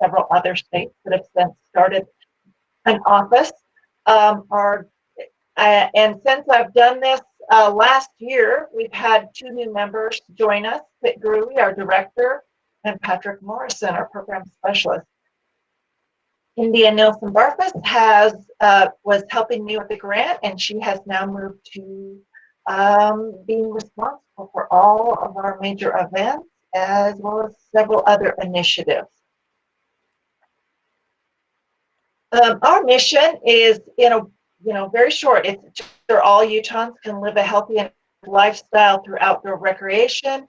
several other states that have since started an office. And since I've done this last year, we've had 2 new members join us, Pitt Gruey, our director, and Patrick Morrison, our program specialist. India Nielsen Barfus was helping me with the grant, and she has now moved to being responsible for all of our major events, as well as several other initiatives. Our mission is, very short. It's sure all Utahns can live a healthy lifestyle through outdoor recreation,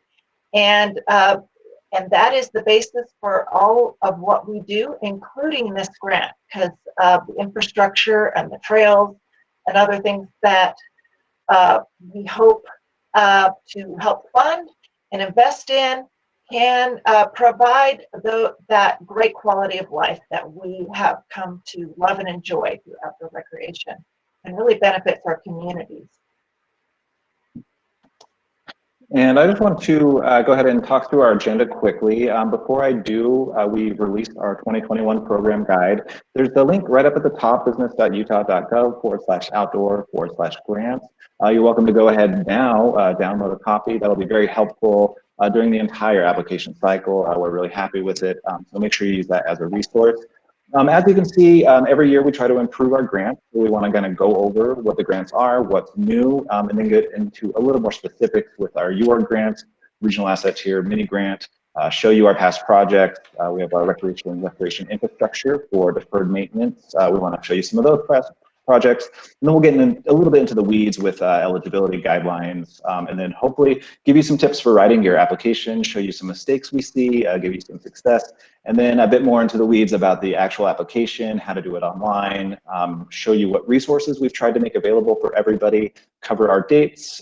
and that is the basis for all of what we do, including this grant, because the infrastructure and the trails and other things that we hope to help fund and invest in can provide that great quality of life that we have come to love and enjoy through outdoor recreation, and really benefits our communities. And I just want to go ahead and talk through our agenda quickly. Before I do, we've released our 2021 program guide. There's the link right up at the top, business.utah.gov/outdoor/grants. You're welcome to go ahead now, download a copy. That'll be very helpful during the entire application cycle. We're really happy with it, so make sure you use that as a resource. As you can see, every year we try to improve our grants. So we want to kind of go over what the grants are, what's new, and then get into a little more specifics with our UORG grants, Regional Asset Tier, Mini-Grant, show you our past projects. We have our recreation infrastructure for deferred maintenance. We want to show you some of those projects, and then we'll get a little bit into the weeds with eligibility guidelines, and then hopefully give you some tips for writing your application, show you some mistakes we see, give you some success, and then a bit more into the weeds about the actual application, how to do it online, show you what resources we've tried to make available for everybody, cover our dates,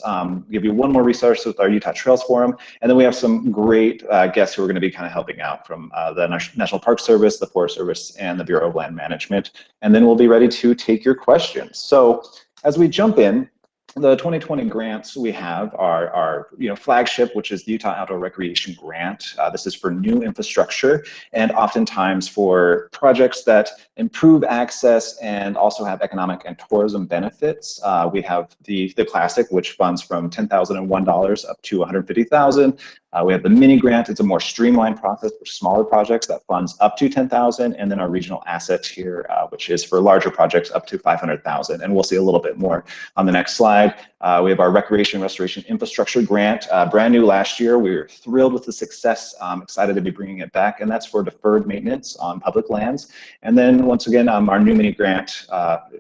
give you one more resource with our Utah Trails Forum, and then we have some great guests who are going to be kind of helping out from the National Park Service, the Forest Service, and the Bureau of Land Management, and then we'll be ready to take your questions. So as we jump in, the 2020 grants we have are our flagship, which is the Utah Outdoor Recreation Grant. This is for new infrastructure and oftentimes for projects that improve access and also have economic and tourism benefits. We have the classic, which funds from $10,001 up to $150,000. We have the mini grant. It's a more streamlined process for smaller projects that funds up to $10,000, and then our regional asset tier, which is for larger projects up to $500,000. And we'll see a little bit more on the next slide. We have our recreation restoration infrastructure grant, brand new last year. We were thrilled with the success. Excited to be bringing it back, and that's for deferred maintenance on public lands. And then once again, our new mini grant,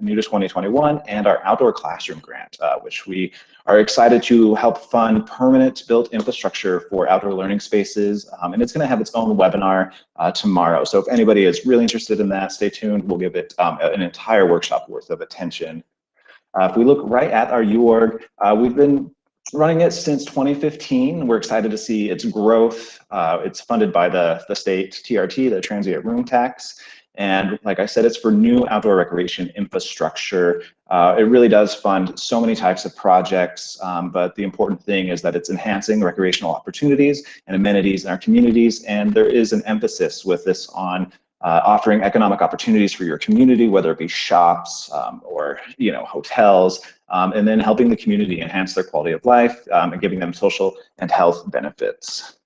new to 2021, and our outdoor classroom grant, which we are excited to help fund permanent built infrastructure for outdoor learning spaces, and it's going to have its own webinar tomorrow. So if anybody is really interested in that, stay tuned. We'll give it an entire workshop worth of attention. If we look right at our UORG, we've been running it since 2015. We're excited to see its growth. It's funded by the state TRT, the transient room tax. And like I said, it's for new outdoor recreation infrastructure. It really does fund so many types of projects, but the important thing is that it's enhancing recreational opportunities and amenities in our communities. And there is an emphasis with this on offering economic opportunities for your community, whether it be shops or hotels, and then helping the community enhance their quality of life and giving them social and health benefits.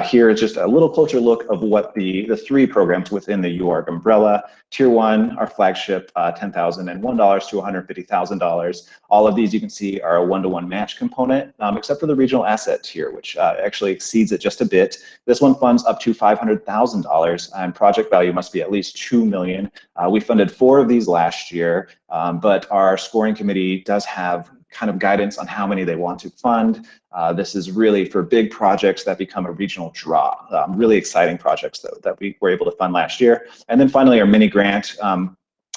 Here is just a little closer look of what the 3 programs within the UORG umbrella. Tier 1, our flagship, $10,001 to $150,000. All of these you can see are a 1-to-1 match component, except for the regional asset tier, which actually exceeds it just a bit. This one funds up to $500,000, and project value must be at least $2 million. We funded 4 of these last year, but our scoring committee does have kind of guidance on how many they want to fund. This is really for big projects that become a regional draw. Really exciting projects that we were able to fund last year. And then finally, our mini grant.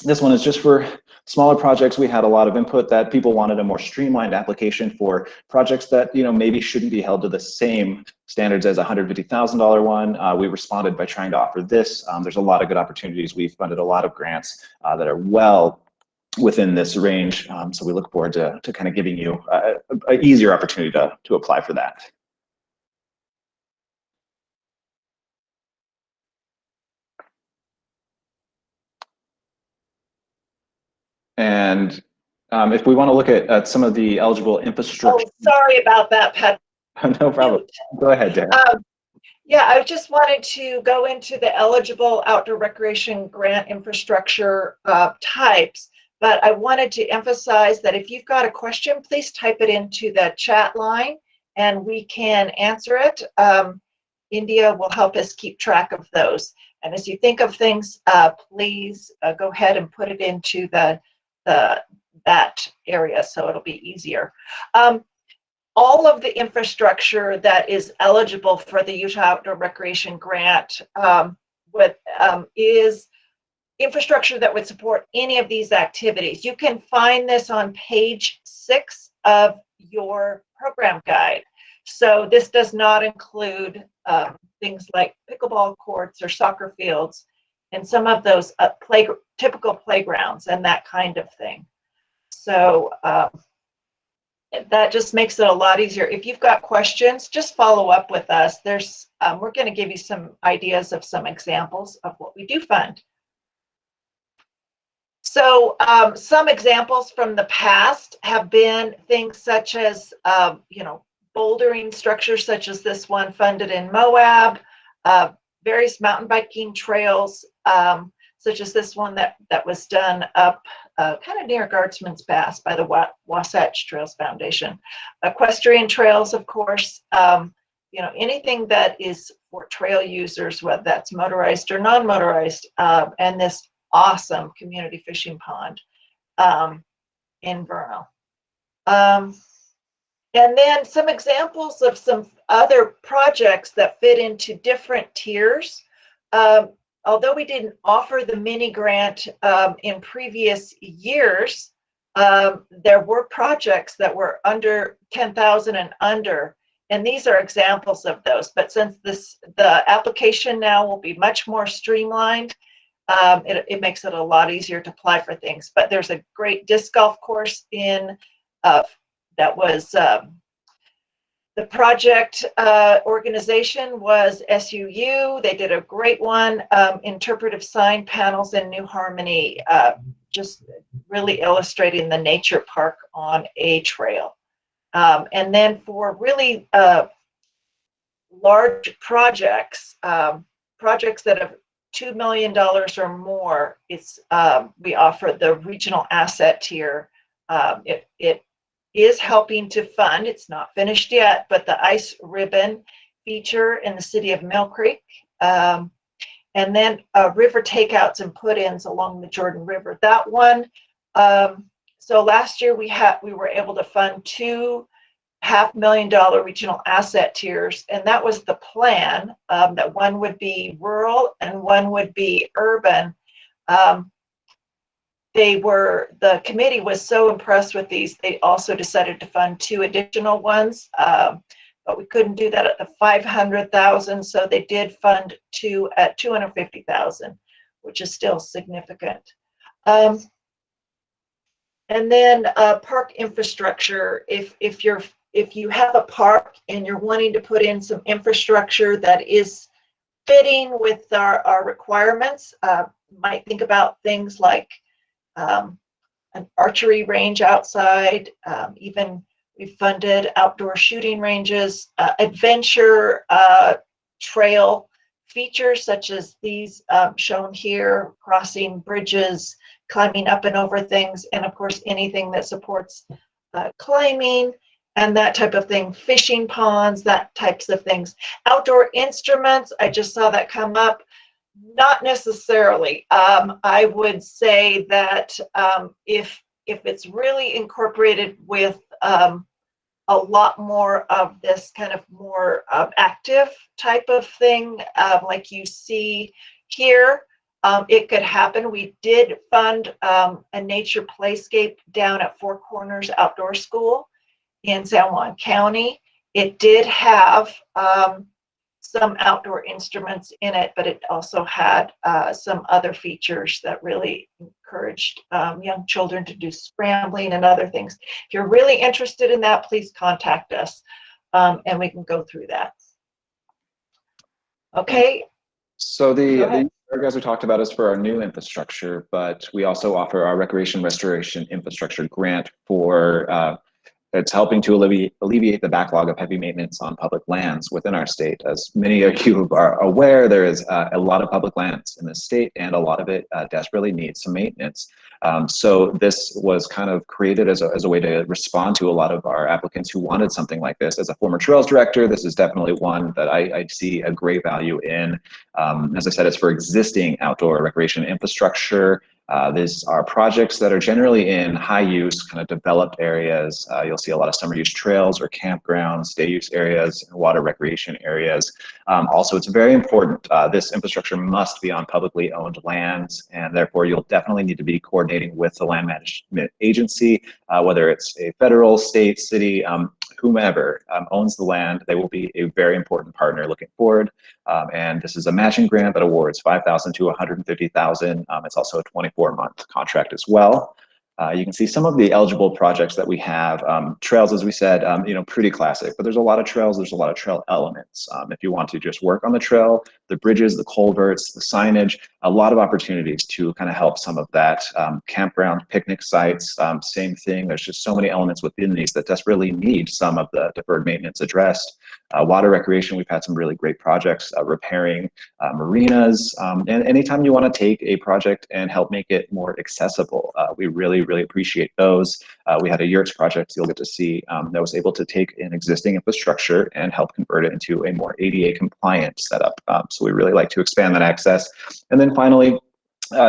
This one is just for smaller projects. We had a lot of input that people wanted a more streamlined application for projects that maybe shouldn't be held to the same standards as a $150,000 one. We responded by trying to offer this. There's a lot of good opportunities. We've funded a lot of grants that are well within this range, so we look forward to kind of giving you an easier opportunity to apply for that. And if we want to look at some of the eligible infrastructure. Oh, sorry about that, Pat. No problem. Go ahead, Dan. Yeah, I just wanted to go into the eligible outdoor recreation grant infrastructure types, but I wanted to emphasize that if you've got a question, please type it into the chat line and we can answer it. India will help us keep track of those. And as you think of things, please go ahead and put it into that area so it'll be easier. All of the infrastructure that is eligible for the Utah Outdoor Recreation Grant is infrastructure that would support any of these activities. You can find this on page 6 of your program guide. So this does not include things like pickleball courts or soccer fields and some of those typical playgrounds and that kind of thing. So that just makes it a lot easier. If you've got questions, just follow up with us. We're going to give you some ideas of some examples of what we do fund. So some examples from the past have been things such as, bouldering structures such as this one funded in Moab, various mountain biking trails, such as this one that was done up kind of near Guardsman's Pass by the Wasatch Trails Foundation. Equestrian trails, of course, anything that is for trail users, whether that's motorized or non-motorized, and this awesome community fishing pond in Vernal. And then some examples of some other projects that fit into different tiers. Although we didn't offer the mini grant in previous years, there were projects that were under 10,000 and under, and these are examples of those. But since the application now will be much more streamlined, it makes it a lot easier to apply for things. But there's a great disc golf course in that was the project organization was SUU. They did a great one, interpretive sign panels in New Harmony, just really illustrating the nature park on a trail. And then for really large projects, projects that have $2 million or more, we offer the regional asset tier. It is helping to fund, it's not finished yet, but the ice ribbon feature in the city of Mill Creek, and then river takeouts and put-ins along the Jordan River. That one, so last year we were able to fund 2 $500,000 regional asset tiers, and that was the plan, that one would be rural and one would be urban. The committee was so impressed with these, they also decided to fund 2 additional ones, but we couldn't do that at the 500,000, so they did fund 2 at 250,000, which is still significant. And then park infrastructure. If you have a park and you're wanting to put in some infrastructure that is fitting with our requirements, you might think about things like an archery range outside, even we funded outdoor shooting ranges, adventure trail features such as these shown here, crossing bridges, climbing up and over things, and of course anything that supports climbing and that type of thing, fishing ponds, that types of things. Outdoor instruments, I just saw that come up. Not necessarily. I would say that if it's really incorporated with a lot more of this kind of more active type of thing, like you see here, it could happen. We did fund a nature playscape down at Four Corners Outdoor School in San Juan County. It did have some outdoor instruments in it, but it also had some other features that really encouraged young children to do scrambling and other things. If you're really interested in that, please contact us and we can go through that. Okay, So Go the ahead. UORG, as we talked about, is for our new infrastructure, but we also offer our recreation restoration infrastructure grant for it's helping to alleviate the backlog of heavy maintenance on public lands within our state. As many of you are aware, there is a lot of public lands in the state, and a lot of it desperately needs some maintenance. So this was kind of created as a way to respond to a lot of our applicants who wanted something like this. As a former trails director, this is definitely one that I see a great value in. As I said, it's for existing outdoor recreation infrastructure. These are projects that are generally in high use, kind of developed areas. You'll see a lot of summer use trails or campgrounds, day use areas, and water recreation areas. Also, it's very important, this infrastructure must be on publicly owned lands, and therefore you'll definitely need to be coordinating with the land management agency, whether it's a federal, state, city, whomever owns the land. They will be a very important partner looking forward. And this is a matching grant that awards $5,000 to $150,000. It's also a 24-month contract as well. You can see some of the eligible projects that we have. Trails, as we said, pretty classic, but there's a lot of trails, there's a lot of trail elements. If you want to just work on the trail, the bridges, the culverts, the signage, a lot of opportunities to kind of help some of that. Campground, picnic sites, same thing. There's just so many elements within these that desperately need some of the deferred maintenance addressed. Water recreation, we've had some really great projects repairing marinas. And anytime you want to take a project and help make it more accessible, we really appreciate those. We had a yurts project you'll get to see that was able to take an existing infrastructure and help convert it into a more ADA compliant setup. So we really like to expand that access. And then finally,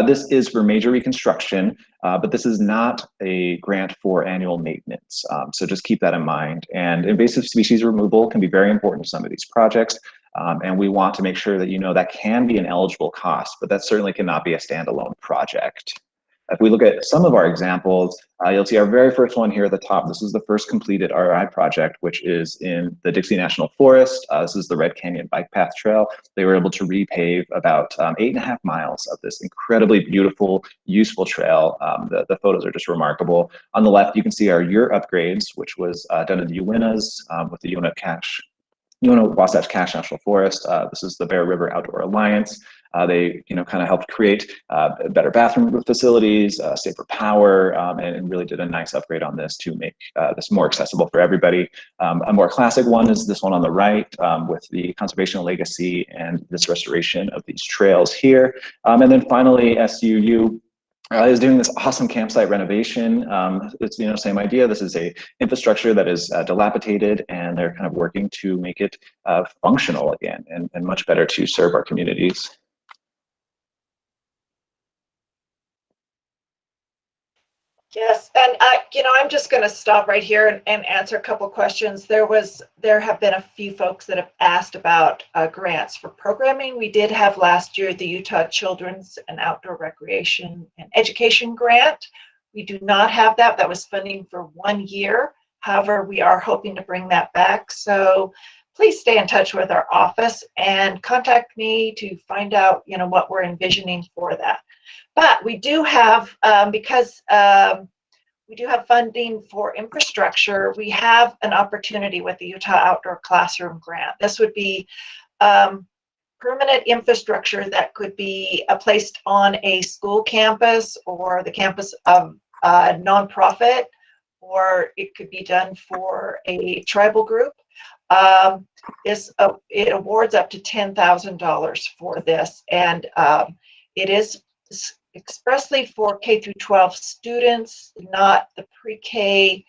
this is for major reconstruction, but this is not a grant for annual maintenance. So just keep that in mind. And invasive species removal can be very important to some of these projects. And we want to make sure that you know that can be an eligible cost, but that certainly cannot be a standalone project. If we look at some of our examples, you'll see our very first one here at the top. This is the first completed RI project, which is in the Dixie National Forest. This is the Red Canyon Bike Path Trail. They were able to repave about 8.5 miles of this incredibly beautiful, useful trail. The photos are just remarkable. On the left, you can see our yurt upgrades, which was done in the Uintas with the Wasatch Cache National Forest. This is the Bear River Outdoor Alliance. They kind of helped create better bathroom facilities, safer power, and really did a nice upgrade on this to make this more accessible for everybody. A more classic one is this one on the right with the conservation legacy and this restoration of these trails here. And then finally, SUU is doing this awesome campsite renovation. It's same idea. This is a infrastructure that is dilapidated, and they're kind of working to make it functional again and much better to serve our communities. Yes, and I'm just going to stop right here and answer a couple questions. There have been a few folks that have asked about grants for programming. We did have last year the Utah Children's and Outdoor Recreation and Education Grant. We do not have that. That was funding for 1 year. However, we are hoping to bring that back. So please stay in touch with our office and contact me to find out, what we're envisioning for that. But we do have, because we do have funding for infrastructure, we have an opportunity with the Utah Outdoor Classroom Grant. This would be permanent infrastructure that could be placed on a school campus or the campus of a nonprofit, or it could be done for a tribal group. It awards up to $10,000 for this, and it is expressly for K through 12 students, not the pre-K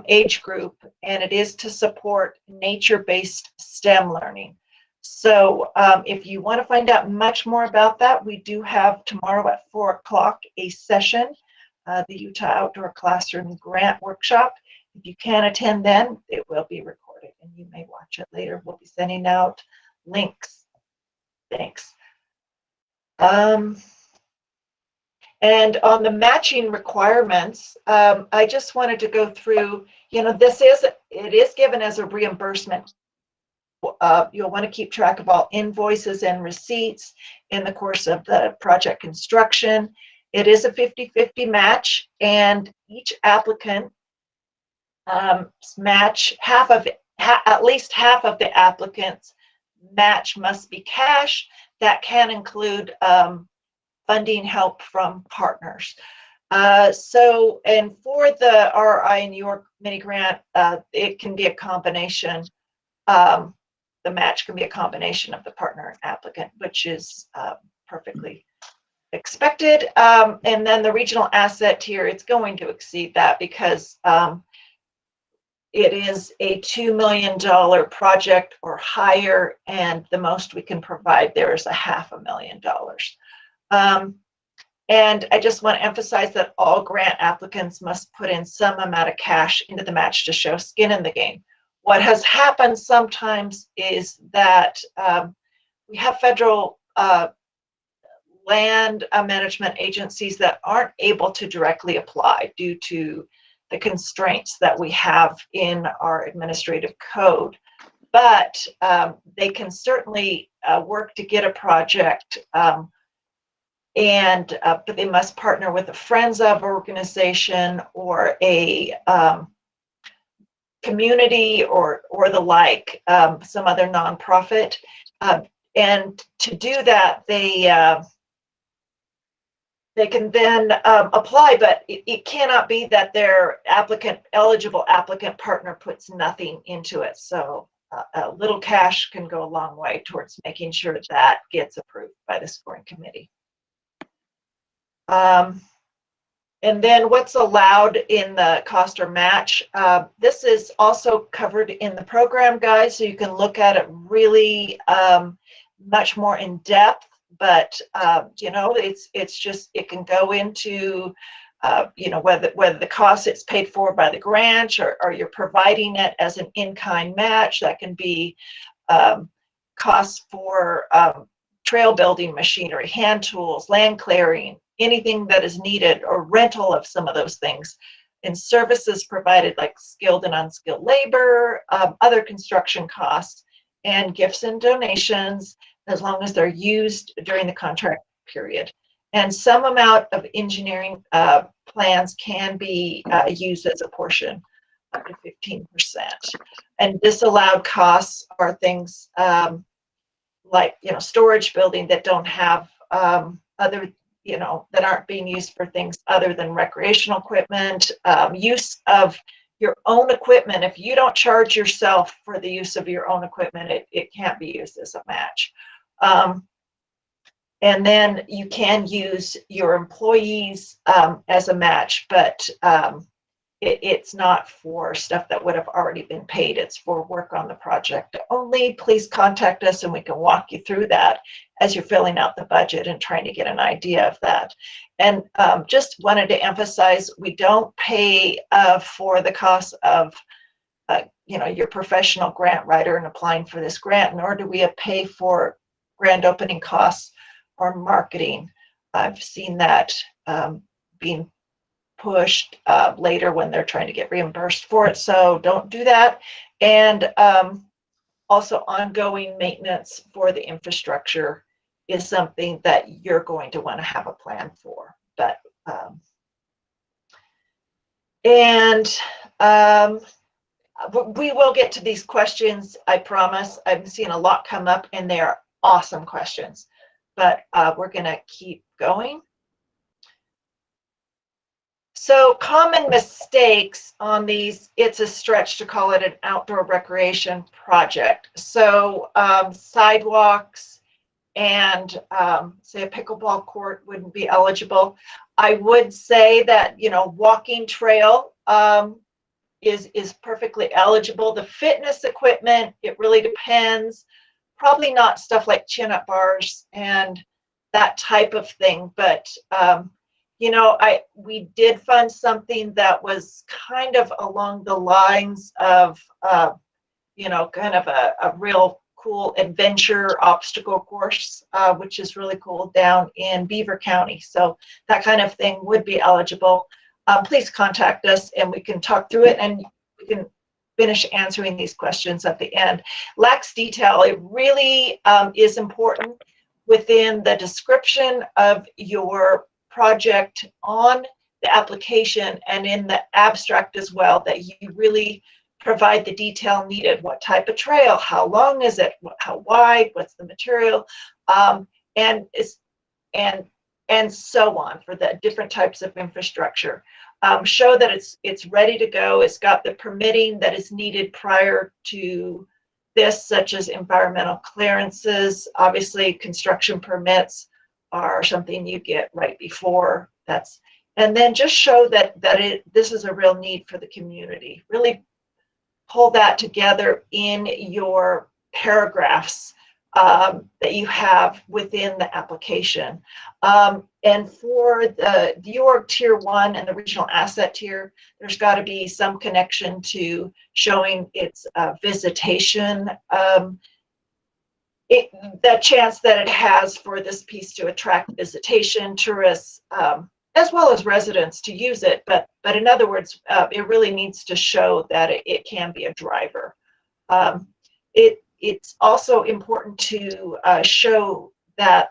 age group, and it is to support nature-based STEM learning. So if you want to find out much more about that, we do have tomorrow at 4 o'clock a session, the Utah Outdoor Classroom Grant Workshop. If you can attend then, it will be recorded and you may watch it later. We'll be sending out links. Thanks. And on the matching requirements, I just wanted to go through, it is given as a reimbursement. You'll want to keep track of all invoices and receipts in the course of the project construction. It is a 50-50 match, and each applicant match at least half of the applicant's match must be cash. that can include funding help from partners. And for the RI and UORG Mini-Grant, it can be a combination. The match can be a combination of the partner and applicant, which is perfectly expected. And then the regional asset tier, it's going to exceed that because it is a $2 million project or higher, and the most we can provide there is $500,000. And I just want to emphasize that all grant applicants must put in some amount of cash into the match to show skin in the game. What has happened sometimes is that we have federal land management agencies that aren't able to directly apply due to the constraints that we have in our administrative code. But they can certainly work to get a project, but they must partner with a Friends of organization or a community or the like, some other nonprofit. And to do that, they can then apply, but it cannot be that their eligible applicant partner puts nothing into it. So a little cash can go a long way towards making sure that gets approved by the scoring committee. And then what's allowed in the cost or match. This is also covered in the program guide, so you can look at it really much more in depth. But you know, it's just, it can go into you know, whether the cost it's paid for by the grant or you're providing it as an in-kind match. That can be costs for trail building machinery, hand tools, land clearing, anything that is needed, or rental of some of those things, and services provided like skilled and unskilled labor, other construction costs, and gifts and donations, as long as they're used during the contract period. And some amount of engineering plans can be used as a portion, up to 15%. And disallowed costs are things like, you know, storage building that don't have other, you know, that aren't being used for things other than recreational equipment, use of your own equipment. If you don't charge yourself for the use of your own equipment, it can't be used as a match. And then you can use your employees as a match, but it's not for stuff that would have already been paid. It's for work on the project only. Please contact us and we can walk you through that as you're filling out the budget and trying to get an idea of that. And just wanted to emphasize, we don't pay for the cost of you know, your professional grant writer and applying for this grant, nor do we pay for grand opening costs or marketing. I've seen that being pushed later when they're trying to get reimbursed for it, so don't do that. And also ongoing maintenance for the infrastructure is something that you're going to want to have a plan for. But we will get to these questions, I promise. I'm seeing a lot come up and they are awesome questions, but we're going to keep going. So common mistakes on these, it's a stretch to call it an outdoor recreation project. So sidewalks and say a pickleball court wouldn't be eligible. I would say that, you know, walking trail is perfectly eligible. The fitness equipment, it really depends. Probably not stuff like chin-up bars and that type of thing, but you know, we did fund something that was kind of along the lines of you know, kind of a real cool adventure obstacle course, which is really cool, down in Beaver County. So that kind of thing would be eligible. Please contact us and we can talk through it, and we can finish answering these questions at the end. Lacks detail. It really is important within the description of your project on the application and in the abstract as well, that you really provide the detail needed. What type of trail? How long is it? How wide? What's the material? and and so on for the different types of infrastructure. Show that it's ready to go. It's got the permitting that is needed prior to this, such as environmental clearances. Obviously, construction permits are something you get right before. And then just show that this is a real need for the community. Really pull that together in your paragraphs that you have within the application. And for the UORG Tier 1 and the Regional Asset Tier, there's got to be some connection to showing its visitation, the chance that it has for this piece to attract visitation, tourists, as well as residents to use it. But in other words, it really needs to show that it can be a driver. It's also important to show that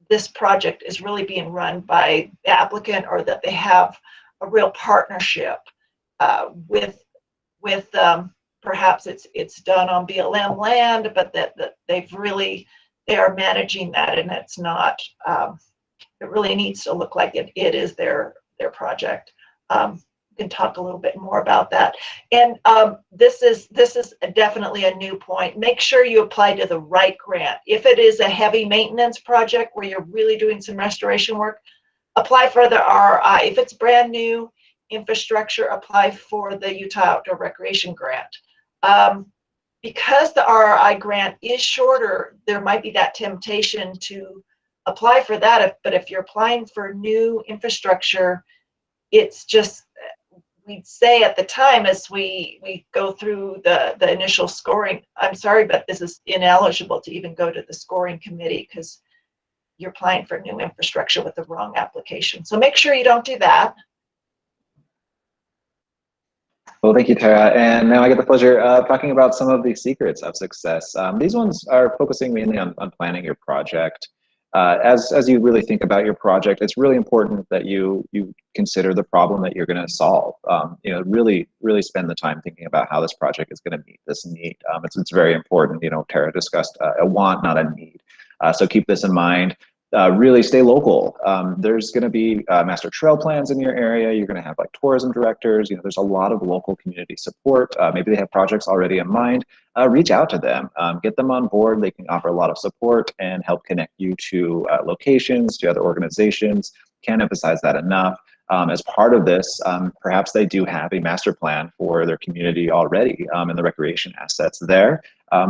this project is really being run by the applicant, or that they have a real partnership with perhaps it's done on BLM land, but that they are managing that, and it's not. It really needs to look like it is their project. We can talk a little bit more about that. And this is definitely a new point. Make sure you apply to the right grant. If it is a heavy maintenance project where you're really doing some restoration work, apply for the RRI. If it's brand new infrastructure, apply for the Utah Outdoor Recreation Grant. Because the RRI grant is shorter, there might be that temptation to apply for that. But if you're applying for new infrastructure, it's just, we'd say at the time as we go through the initial scoring, I'm sorry, but this is ineligible to even go to the scoring committee because you're applying for new infrastructure with the wrong application. So make sure you don't do that. Well, thank you, Tara. And now I get the pleasure of talking about some of the secrets of success. These ones are focusing mainly on planning your project. As you really think about your project, it's really important that you consider the problem that you're going to solve. Really spend the time thinking about how this project is going to meet this need. It's very important. Tara discussed a want, not a need. So keep this in mind. Really stay local. There's going to be master trail plans in your area. You're going to have like tourism directors. There's a lot of local community support. Maybe they have projects already in mind. Reach out to them, get them on board. They can offer a lot of support and help connect you to locations, to other organizations. Can't emphasize that enough. As part of this, perhaps they do have a master plan for their community already and the recreation assets there.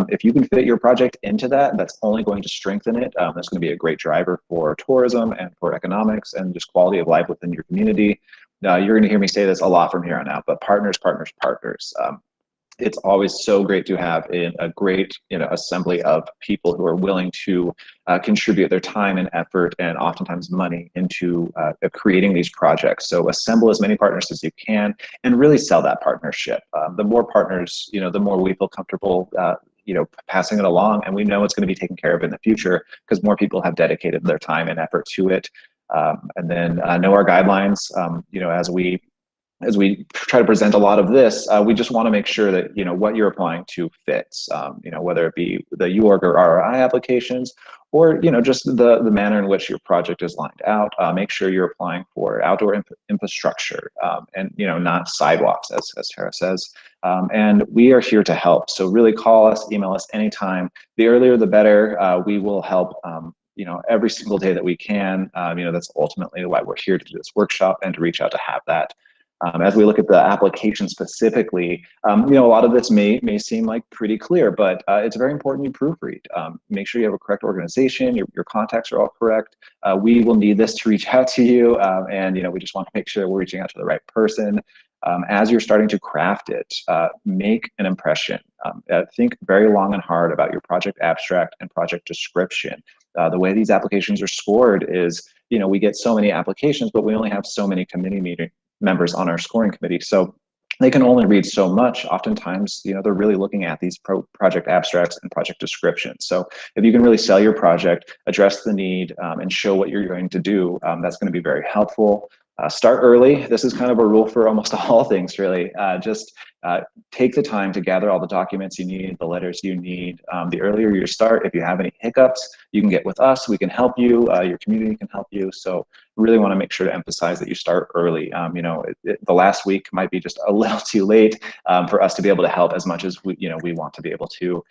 If you can fit your project into that, that's only going to strengthen it. That's going to be a great driver for tourism and for economics and just quality of life within your community. You're going to hear me say this a lot from here on out, but partners, partners, partners. It's always so great to have a great assembly of people who are willing to contribute their time and effort and oftentimes money into creating these projects. So assemble as many partners as you can and really sell that partnership. The more partners, the more we feel comfortable passing it along, and we know it's going to be taken care of in the future because more people have dedicated their time and effort to it. And then know our guidelines, as we try to present a lot of this, we just want to make sure that what you're applying to fits. Whether it be the UORG or RRI applications, or just the manner in which your project is lined out. Make sure you're applying for outdoor infrastructure and not sidewalks, as Tara says. And we are here to help. So really call us, email us anytime. The earlier the better. We will help. Every single day that we can. That's ultimately why we're here to do this workshop and to reach out to have that. As we look at the application specifically, a lot of this may seem like pretty clear, but it's very important you proofread. Make sure you have a correct organization, your contacts are all correct. We will need this to reach out to you, and we just want to make sure we're reaching out to the right person. As you're starting to craft it, make an impression. Think very long and hard about your project abstract and project description. The way these applications are scored is, we get so many applications, but we only have so many committee members on our scoring committee. So they can only read so much. Oftentimes, they're really looking at these project abstracts and project descriptions. So if you can really sell your project, address the need, and show what you're going to do, that's going to be very helpful. Start early. This is kind of a rule for almost all things, really. Just take the time to gather all the documents you need, the letters you need. The earlier you start, if you have any hiccups, you can get with us, we can help you, your community can help you. So really want to make sure to emphasize that you start early. You know, the last week might be just a little too late for us to be able to help as much as we want to be able to.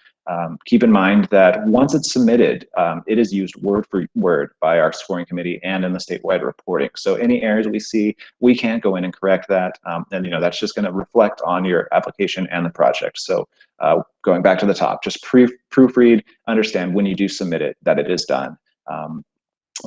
Keep in mind that once it's submitted, it is used word for word by our scoring committee and in the statewide reporting. So any errors we see, we can't go in and correct that. And that's just going to reflect on your application and the project. So going back to the top, just proofread, understand when you do submit it, that it is done.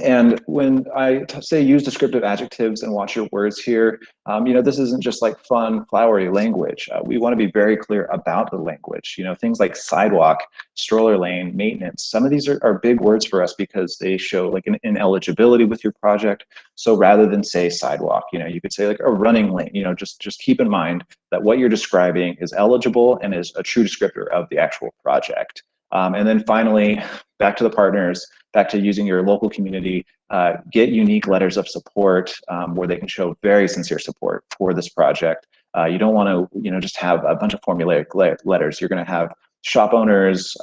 And when I say use descriptive adjectives and watch your words here, this isn't just like fun, flowery language. We want to be very clear about the language. Things like sidewalk, stroller lane, maintenance. Some of these are big words for us because they show like an ineligibility with your project. So rather than say sidewalk, you could say like a running lane. Just keep in mind that what you're describing is eligible and is a true descriptor of the actual project. And then finally, back to the partners, back to using your local community, get unique letters of support where they can show very sincere support for this project. You don't want to, just have a bunch of formulaic letters. You're going to have shop owners,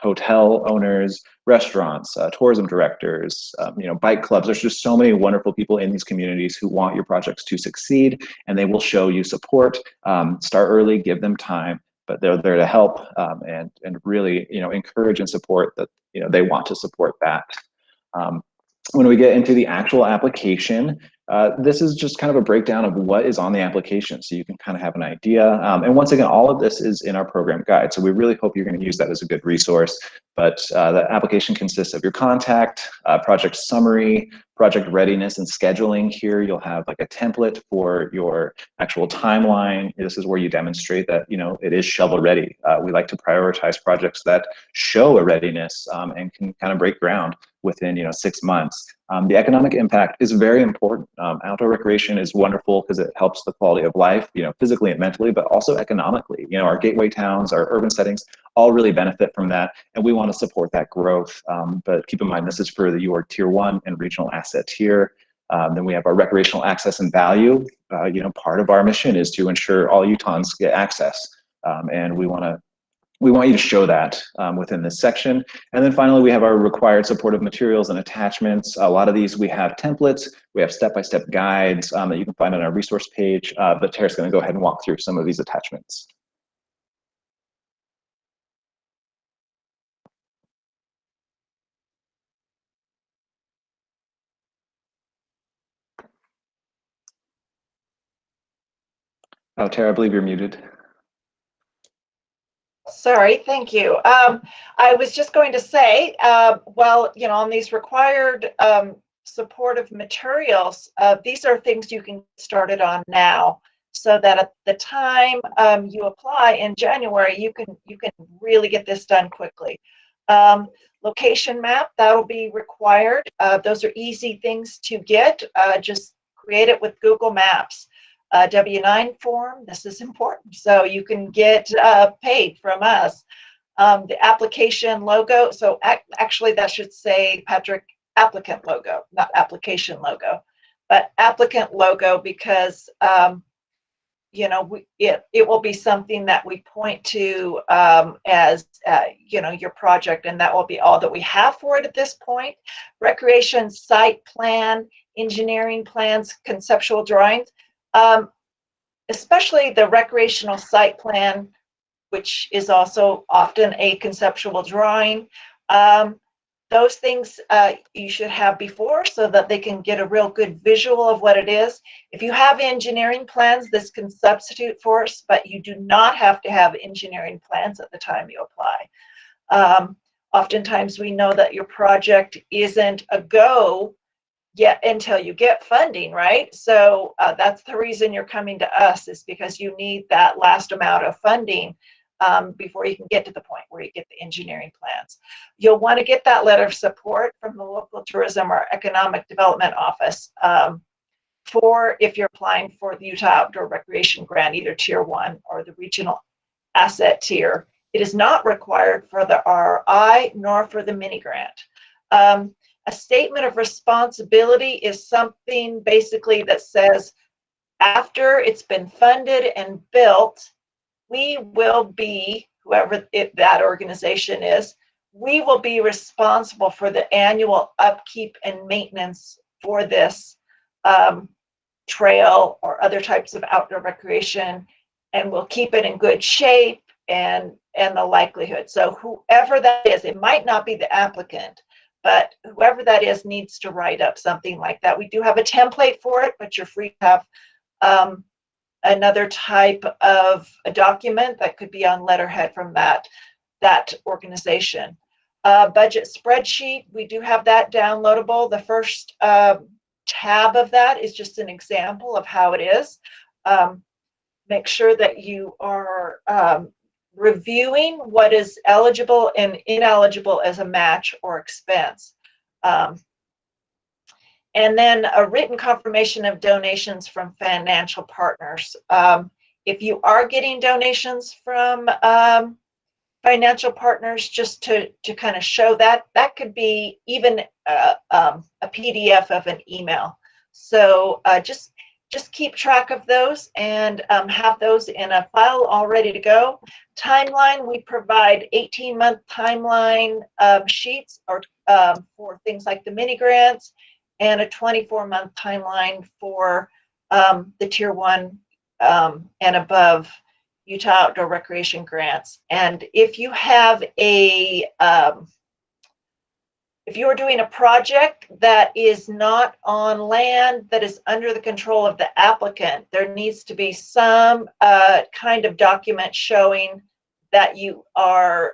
hotel owners, restaurants, tourism directors, bike clubs. There's just so many wonderful people in these communities who want your projects to succeed, and they will show you support. Start early, give them time. But they're there to help and really, encourage and support that, they want to support that. When we get into the actual application, this is just kind of a breakdown of what is on the application, so you can kind of have an idea. And once again, all of this is in our program guide, so we really hope you're going to use that as a good resource. But the application consists of your contact, project summary, project readiness and scheduling. Here you'll have like a template for your actual timeline. This is where you demonstrate that it is shovel ready. We like to prioritize projects that show a readiness and can kind of break ground within 6 months. The economic impact is very important. Outdoor recreation is wonderful because it helps the quality of life, physically and mentally, but also economically. Our gateway towns, our urban settings all really benefit from that, and we want to support that growth. But keep in mind, this is for the UORG Tier 1 and Regional Asset Tier. Then we have our recreational access and value. Part of our mission is to ensure all Utahns get access, and we want you to show that within this section. And then finally, we have our required supportive materials and attachments. A lot of these, we have templates, we have step-by-step guides that you can find on our resource page, but Tara's gonna go ahead and walk through some of these attachments. Oh, Tara, I believe you're muted. Sorry, thank you. I was just going to say, on these required supportive materials, these are things you can get started on now, so that at the time you apply in January, you can really get this done quickly. Location map, that'll be required. Those are easy things to get. Just create it with Google Maps. W-9 form, this is important, so you can get paid from us. The application logo, so actually that should say, Patrick, applicant logo, not application logo, but applicant logo, because it will be something that we point to as your project, and that will be all that we have for it at this point. Recreation site plan, engineering plans, conceptual drawings. Especially the recreational site plan, which is also often a conceptual drawing. Those things you should have before, so that they can get a real good visual of what it is. If you have engineering plans, this can substitute for us, but you do not have to have engineering plans at the time you apply. Oftentimes we know that your project isn't a go yet until you get funding, right? So that's the reason you're coming to us, is because you need that last amount of funding before you can get to the point where you get the engineering plans. You'll want to get that letter of support from the local tourism or economic development office for if you're applying for the Utah Outdoor Recreation Grant, either Tier 1 or the Regional Asset Tier. It is not required for the RI nor for the Mini-Grant. A statement of responsibility is something basically that says, after it's been funded and built, we will be, whoever that organization is, we will be responsible for the annual upkeep and maintenance for this trail or other types of outdoor recreation, and we'll keep it in good shape and the likelihood. So whoever that is, it might not be the applicant, but whoever that is needs to write up something like that. We do have a template for it, but you're free to have another type of a document that could be on letterhead from that organization. Budget spreadsheet, we do have that downloadable. The first tab of that is just an example of how it is. Make sure that you are reviewing what is eligible and ineligible as a match or expense. And then a written confirmation of donations from financial partners. If you are getting donations from financial partners, just to kind of show that, that could be even a PDF of an email. So just keep track of those and have those in a file all ready to go. Timeline, we provide 18-month timeline sheets or for things like the mini grants, and a 24-month timeline for the Tier 1 and above Utah Outdoor Recreation grants. And if you have a if you are doing a project that is not on land that is under the control of the applicant, there needs to be some kind of document showing that you are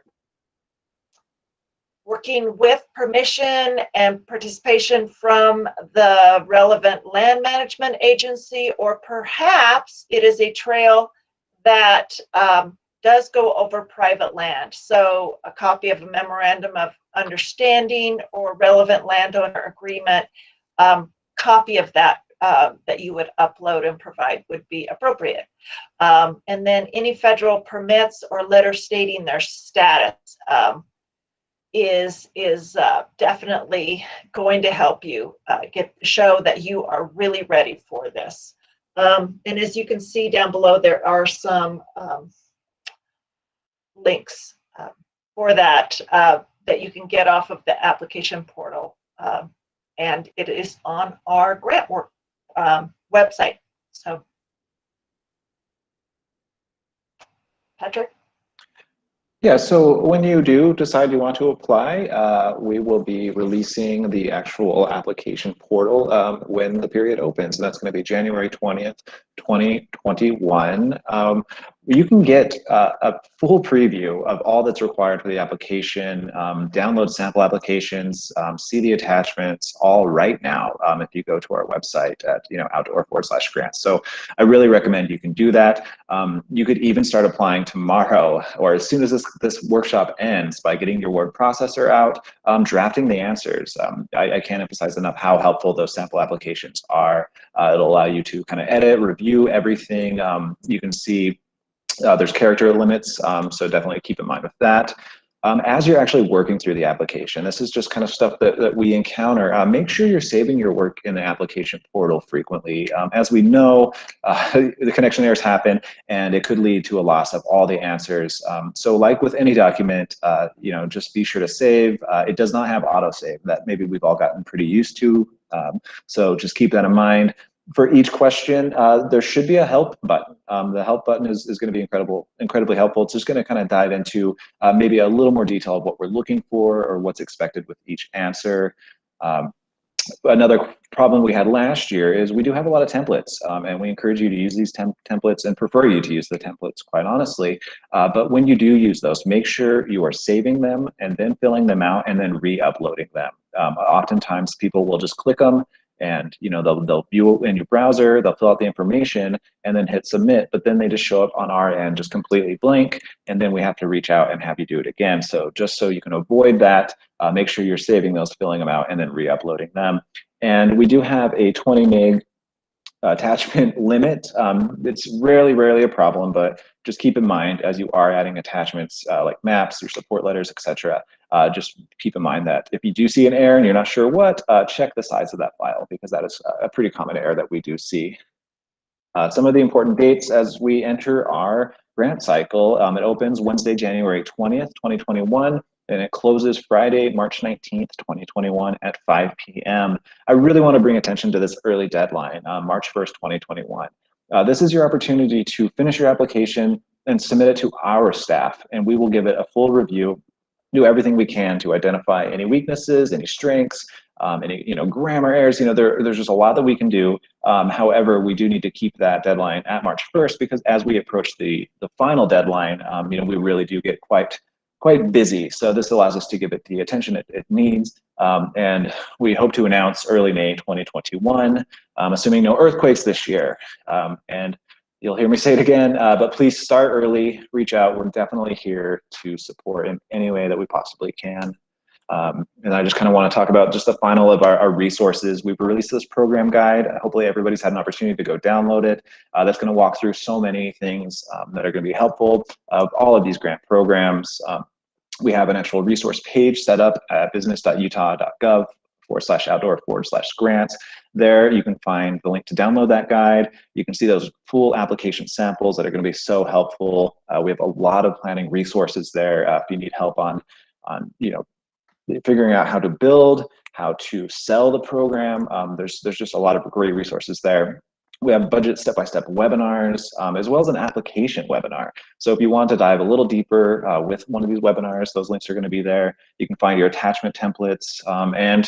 working with permission and participation from the relevant land management agency, or perhaps it is a trail that does go over private land. So a copy of a memorandum of understanding or relevant landowner agreement, copy of that that you would upload and provide would be appropriate. And then any federal permits or letters stating their status is definitely going to help you show that you are really ready for this. And as you can see down below, there are some links for that that you can get off of the application portal. And it is on our grant work website. So, Patrick? Yeah, so when you do decide you want to apply, we will be releasing the actual application portal when the period opens, and that's going to be January 20th, 2021. You can get a full preview of all that's required for the application, download sample applications, see the attachments all right now if you go to our website at outdoor/grants. So I really recommend you can do that. You could even start applying tomorrow or as soon as this workshop ends by getting your word processor out, drafting the answers. I can't emphasize enough how helpful those sample applications are. It'll allow you to kind of edit, review everything. You can see there's character limits, so definitely keep in mind with that. As you're actually working through the application, this is just kind of stuff that we encounter. Make sure you're saving your work in the application portal frequently. As we know, the connection errors happen, and it could lead to a loss of all the answers. So like with any document, just be sure to save. It does not have autosave. That maybe we've all gotten pretty used to. So just keep that in mind. For each question, there should be a help button. The help button is going to be incredibly helpful. It's just going to kind of dive into maybe a little more detail of what we're looking for or what's expected with each answer. Another problem we had last year is we do have a lot of templates, and we encourage you to use these templates and prefer you to use the templates, quite honestly. But when you do use those, make sure you are saving them and then filling them out and then re-uploading them. Oftentimes people will just click them, and they'll view it in your browser, they'll fill out the information and then hit submit, but then they just show up on our end just completely blank, and then we have to reach out and have you do it again. So just so you can avoid that, make sure you're saving those, filling them out, and then re-uploading them. And we do have a 20 meg attachment limit. It's rarely a problem, but just keep in mind as you are adding attachments like maps, your support letters, etc. Just keep in mind that if you do see an error and you're not sure what, check the size of that file, because that is a pretty common error that we do see. Some of the important dates as we enter are grant cycle. It opens Wednesday, January 20th, 2021, and it closes Friday, March 19th, 2021 at 5 p.m. I really want to bring attention to this early deadline, March 1st, 2021. This is your opportunity to finish your application and submit it to our staff, and we will give it a full review, do everything we can to identify any weaknesses, any strengths, any grammar errors. There's just a lot that we can do. However, we do need to keep that deadline at March 1st, because as we approach the final deadline, we really do get quite busy. So this allows us to give it the attention it needs. And we hope to announce early May 2021, assuming no earthquakes this year. And you'll hear me say it again, but please start early, reach out. We're definitely here to support in any way that we possibly can. And I just kind of want to talk about just the final of our resources. We've released this program guide. Hopefully everybody's had an opportunity to go download it. That's going to walk through so many things that are going to be helpful of all of these grant programs. We have an actual resource page set up at business.utah.gov/outdoor/grants. There you can find the link to download that guide. You can see those full application samples that are going to be so helpful. We have a lot of planning resources there if you need help on figuring out how to build, how to sell the program. There's just a lot of great resources there. We have budget step-by-step webinars, as well as an application webinar. So if you want to dive a little deeper with one of these webinars, those links are going to be there. You can find your attachment templates, and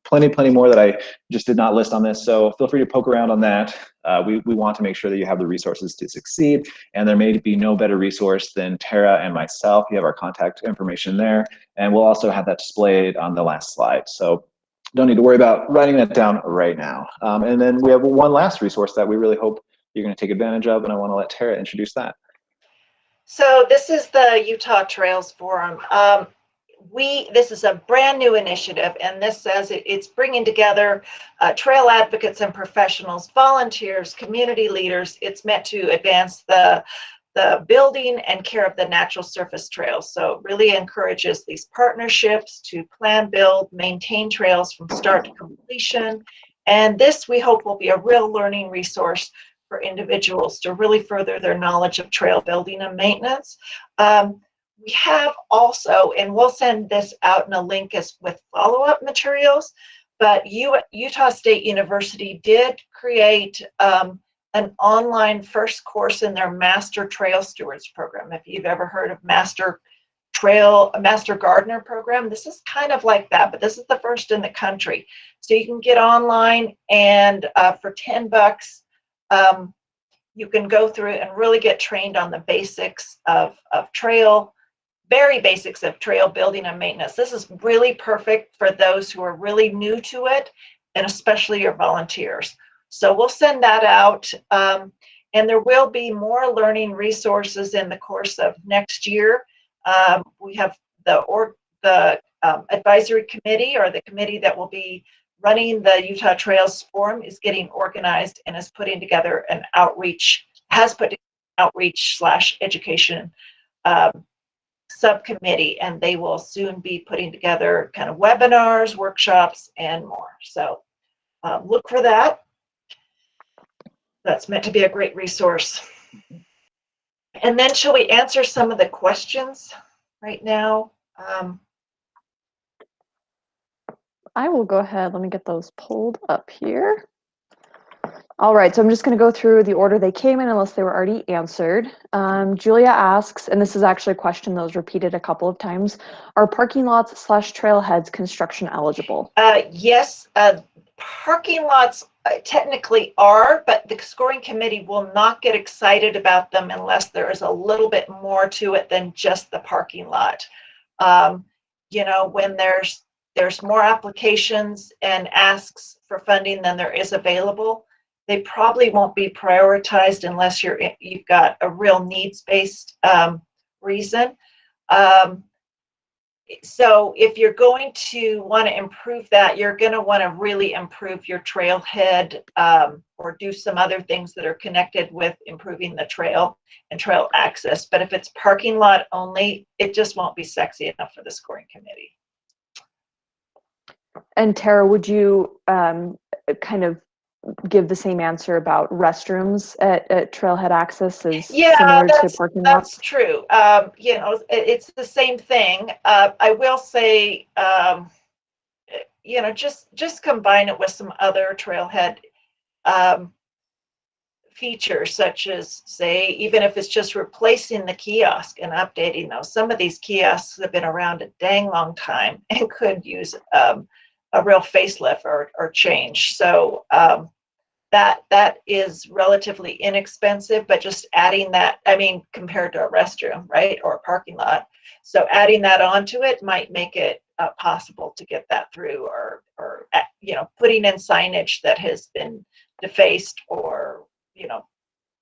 plenty more that I just did not list on this. So feel free to poke around on that. We want to make sure that you have the resources to succeed, and there may be no better resource than Tara and myself. You have our contact information there, and we'll also have that displayed on the last slide. So don't need to worry about writing that down right now. And then we have one last resource that we really hope you're going to take advantage of, and I want to let Tara introduce that. So this is the Utah Trails Forum. This is a brand new initiative, and this says it's bringing together trail advocates and professionals, volunteers, community leaders. It's meant to advance the building and care of the natural surface trails. So it really encourages these partnerships to plan, build, maintain trails from start to completion. And this, we hope, will be a real learning resource for individuals to really further their knowledge of trail building and maintenance. We have also, and we'll send this out in a link with follow-up materials, but Utah State University did create an online first course in their Master Trail Stewards program. If you've ever heard of Master Gardener program, this is kind of like that, but this is the first in the country. So you can get online, and for $10, you can go through and really get trained on the basics of very basics of trail building and maintenance. This is really perfect for those who are really new to it, and especially your volunteers. So we'll send that out, and there will be more learning resources in the course of next year. We have the advisory committee, or the committee that will be running the Utah Trails Forum, is getting organized and is putting together an outreach/education subcommittee, and they will soon be putting together kind of webinars, workshops, and more. So look for that. That's meant to be a great resource. And then shall we answer some of the questions right now? I will go ahead. Let me get those pulled up here. All right, so I'm just going to go through the order they came in unless they were already answered. Julia asks, and this is actually a question that was repeated a couple of times, are parking lots / trailheads construction eligible? Yes, parking lots technically are, but the scoring committee will not get excited about them unless there is a little bit more to it than just the parking lot. When there's more applications and asks for funding than there is available, they probably won't be prioritized unless you've got a real needs-based reason. So if you're going to want to improve that, you're going to want to really improve your trailhead, or do some other things that are connected with improving the trail and trail access. But if it's parking lot only, it just won't be sexy enough for the scoring committee. And Tara, would you kind of give the same answer about restrooms at trailhead access as Yeah, similar to parking that's lots? true. You know, it's the same thing. I will say, you know, just combine it with some other trailhead um, features, such as, say, even if it's just replacing the kiosk and updating those. Some of these kiosks have been around a dang long time and could use a real facelift or change. So that is relatively inexpensive, but just adding that, I mean, compared to a restroom, right, or a parking lot. So adding that onto it might make it possible to get that through, or you know, putting in signage that has been defaced or, you know,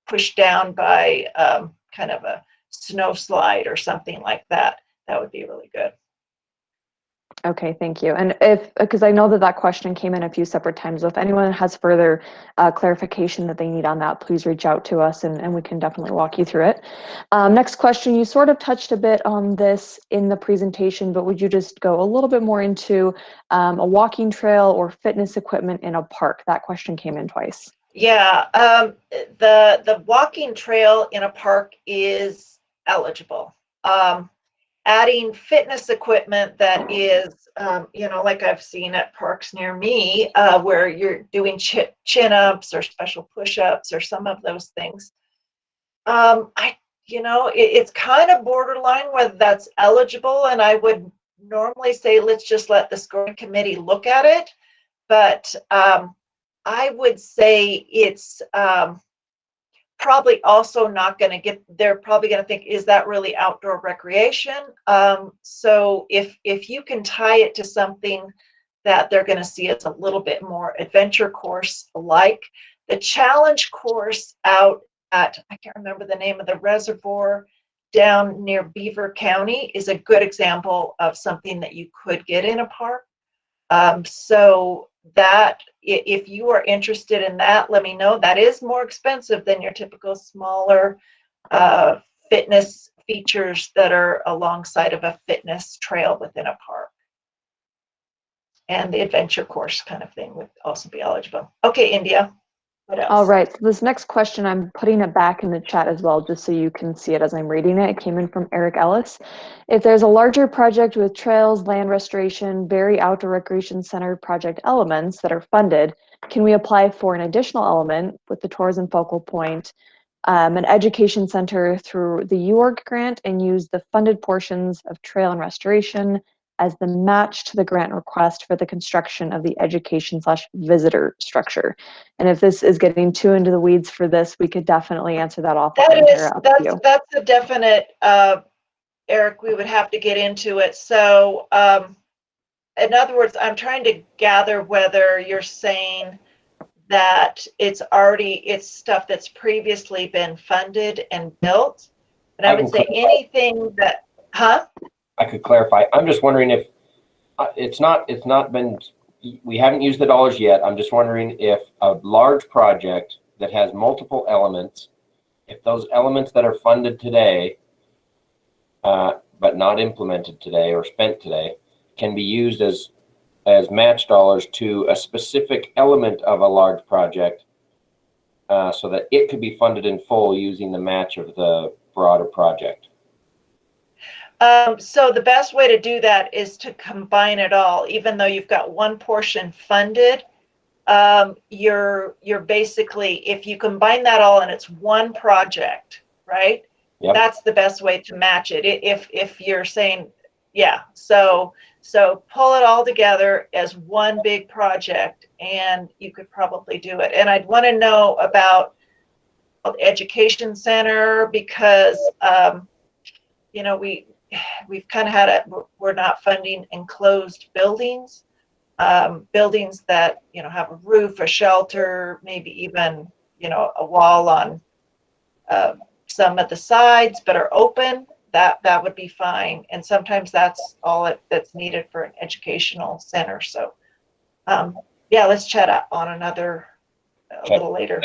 pushed down by kind of a snow slide or something like that. That would be really good. Okay, thank you. And because I know that question came in a few separate times, so if anyone has further clarification that they need on that, please reach out to us and we can definitely walk you through it. Next question, you sort of touched a bit on this in the presentation, but would you just go a little bit more into a walking trail or fitness equipment in a park? That question came in twice. Yeah, the walking trail in a park is eligible. Adding fitness equipment that is, you know, like I've seen at parks near me, where you're doing chin-ups or special push-ups or some of those things. You know, it's kind of borderline whether that's eligible, and I would normally say let's just let the scoring committee look at it. But I would say it's probably also not going to get, they're probably going to think, is that really outdoor recreation? So if you can tie it to something that they're going to see as a little bit more adventure course like, the challenge course out at, I can't remember the name of the reservoir down near Beaver County, is a good example of something that you could get in a park. So that if you are interested in that, let me know. That is more expensive than your typical smaller fitness features that are alongside of a fitness trail within a park. And the adventure course kind of thing would also be eligible. Okay, India, what else? All right, so this next question, I'm putting it back in the chat as well, just so you can see it as I'm reading it. It came in from Eric Ellis. If there's a larger project with trails, land restoration, very outdoor recreation center project elements that are funded, can we apply for an additional element with the tourism focal point, an education center through the UORG grant, and use the funded portions of trail and restoration as the match to the grant request for the construction of the education/visitor structure? And if this is getting too into the weeds for this, we could definitely answer that off. That's a definite, Eric, we would have to get into it. So in other words, I'm trying to gather whether you're saying that it's stuff that's previously been funded and built. And I would say anything that, I could clarify. I'm just wondering if it's not been, we haven't used the dollars yet. I'm just wondering if a large project that has multiple elements, if those elements that are funded today, but not implemented today or spent today, can be used as match dollars to a specific element of a large project, so that it could be funded in full using the match of the broader project. So the best way to do that is to combine it all. Even though you've got one portion funded, you're basically, if you combine that all and it's one project, right? Yep. That's the best way to match it. If you're saying, yeah, so pull it all together as one big project, and you could probably do it. And I'd want to know about the education center, because you know, we've kind of had we're not funding enclosed buildings, buildings that, you know, have a roof, a shelter, maybe even, you know, a wall on some of the sides, but are open. That would be fine. And sometimes that's all that's needed for an educational center. So yeah, let's chat on another a little later.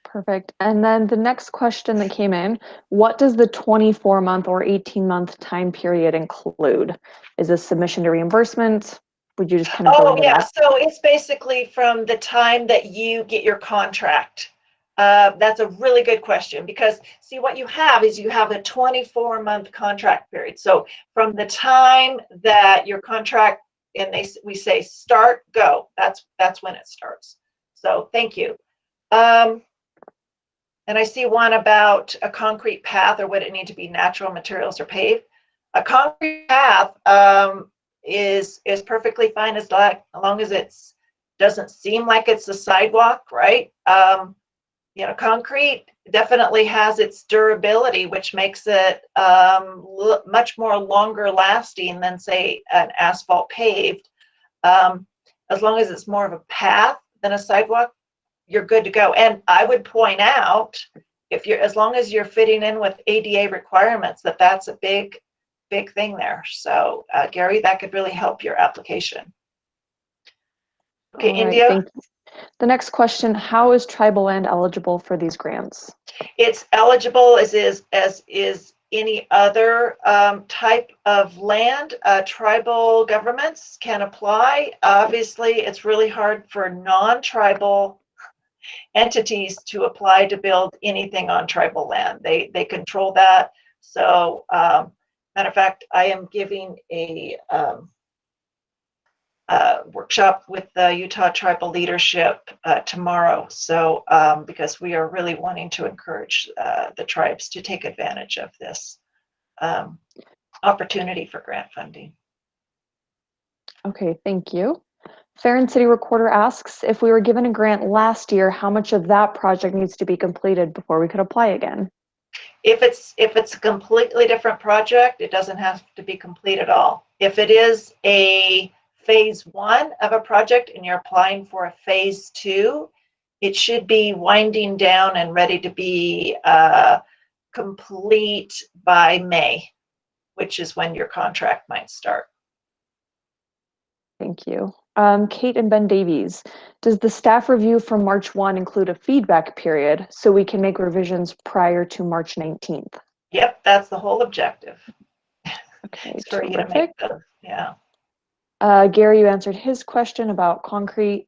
Perfect. And then the next question that came in, what does the 24-month or 18-month time period include? Is this submission to reimbursement, Would you just kind of go Oh, into yeah. that? So it's basically from the time that you get your contract. That's a really good question, because see, what you have is you have a 24-month contract period. So from the time that your contract, and we say start, go, that's when it starts. So thank you. And I see one about a concrete path, or would it need to be natural materials or paved? A concrete path is perfectly fine as long as it doesn't seem like it's a sidewalk, right? You know, concrete definitely has its durability, which makes it much more longer lasting than, say, an asphalt paved. As long as it's more of a path than a sidewalk, you're good to go. And I would point out, as long as you're fitting in with ADA requirements, that's a big thing there. So Gary, that could really help your application. Okay, All right, India. thank you. The next question, how is tribal land eligible for these grants? It's eligible as is any other type of land. Tribal governments can apply. Obviously, it's really hard for non-tribal entities to apply to build anything on tribal land. They control that. So, matter of fact, I am giving a workshop with the Utah tribal leadership tomorrow. So, because we are really wanting to encourage the tribes to take advantage of this opportunity for grant funding. Okay, thank you. Farron City Recorder asks, if we were given a grant last year, how much of that project needs to be completed before we could apply again? If it's a completely different project, it doesn't have to be complete at all. If it is a phase 1 of a project and you're applying for a phase 2, it should be winding down and ready to be complete by May, which is when your contract might start. Thank you. Kate and Ben Davies, does the staff review from March 1 include a feedback period so we can make revisions prior to March 19th? Yep, that's the whole objective. Okay, For you to terrific. make those, yeah. Gary, you answered his question about concrete.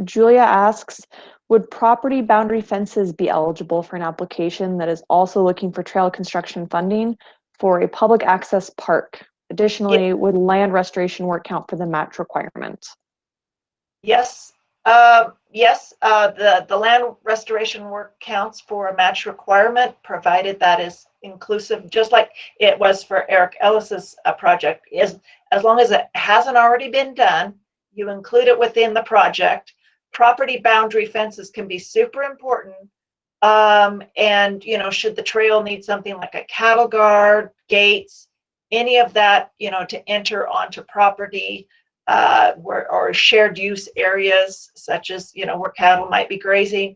Julia asks, would property boundary fences be eligible for an application that is also looking for trail construction funding for a public access park? Additionally, would land restoration work count for the match requirement? Yes, yes. The land restoration work counts for a match requirement, provided that is inclusive, just like it was for Eric Ellis's project. As long as it hasn't already been done, you include it within the project. Property boundary fences can be super important. And should the trail need something like a cattle guard, gates, any of that, to enter onto property, or shared use areas, such as, where cattle might be grazing,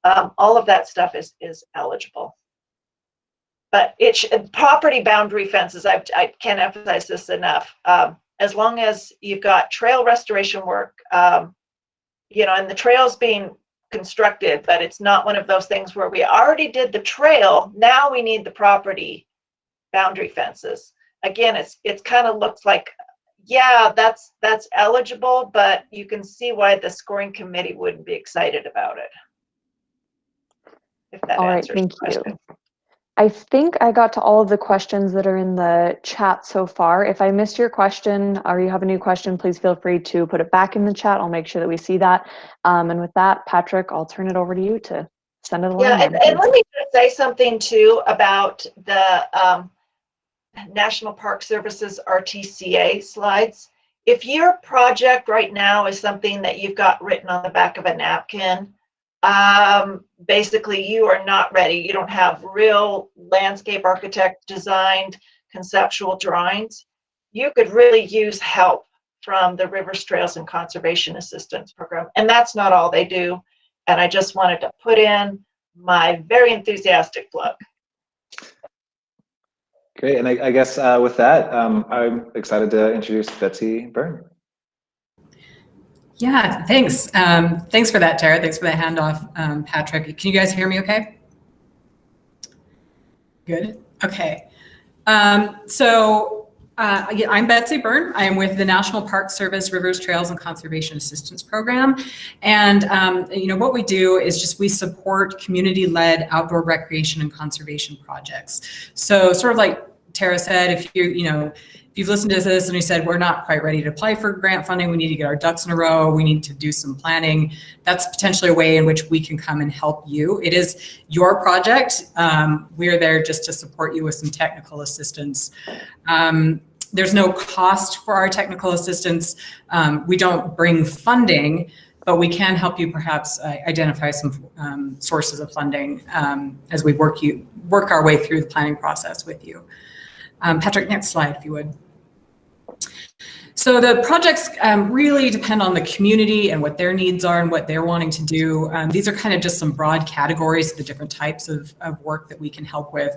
all of that stuff is eligible. But property boundary fences, I can't emphasize this enough. As long as you've got trail restoration work, and the trail's being constructed, but it's not one of those things where we already did the trail, now we need the property boundary fences. Again, it's kind of looks like, yeah, that's eligible, but you can see why the scoring committee wouldn't be excited about it. If that All right, answers thank the question. you. I think I got to all of the questions that are in the chat so far. If I missed your question or you have a new question, please feel free to put it back in the chat. I'll make sure that we see that. And with that, Patrick, I'll turn it over to you to send it along. Yeah, and let me just say something too about the National Park Services RTCA slides. If your project right now is something that you've got written on the back of a napkin, basically you are not ready. You don't have real landscape architect designed conceptual drawings. You could really use help from the Rivers, Trails, and Conservation Assistance Program. And that's not all they do. And I just wanted to put in my very enthusiastic plug. Great, and I guess with that, I'm excited to introduce Betsy Byrne. Yeah, thanks. Thanks for that, Tara. Thanks for that handoff, Patrick. Can you guys hear me okay? Good, okay. So Yeah, I'm Betsy Byrne. I am with the National Park Service Rivers, Trails, and Conservation Assistance Program. And what we do is just we support community-led outdoor recreation and conservation projects. So sort of like Tara said, if you've listened to this and you said, we're not quite ready to apply for grant funding, we need to get our ducks in a row, we need to do some planning, that's potentially a way in which we can come and help you. It is your project. We're there just to support you with some technical assistance. There's no cost for our technical assistance. We don't bring funding, but we can help you perhaps identify some sources of funding as we work our way through the planning process with you. Patrick, next slide, if you would. So the projects really depend on the community and what their needs are and what they're wanting to do. These are kind of just some broad categories of the different types of work that we can help with.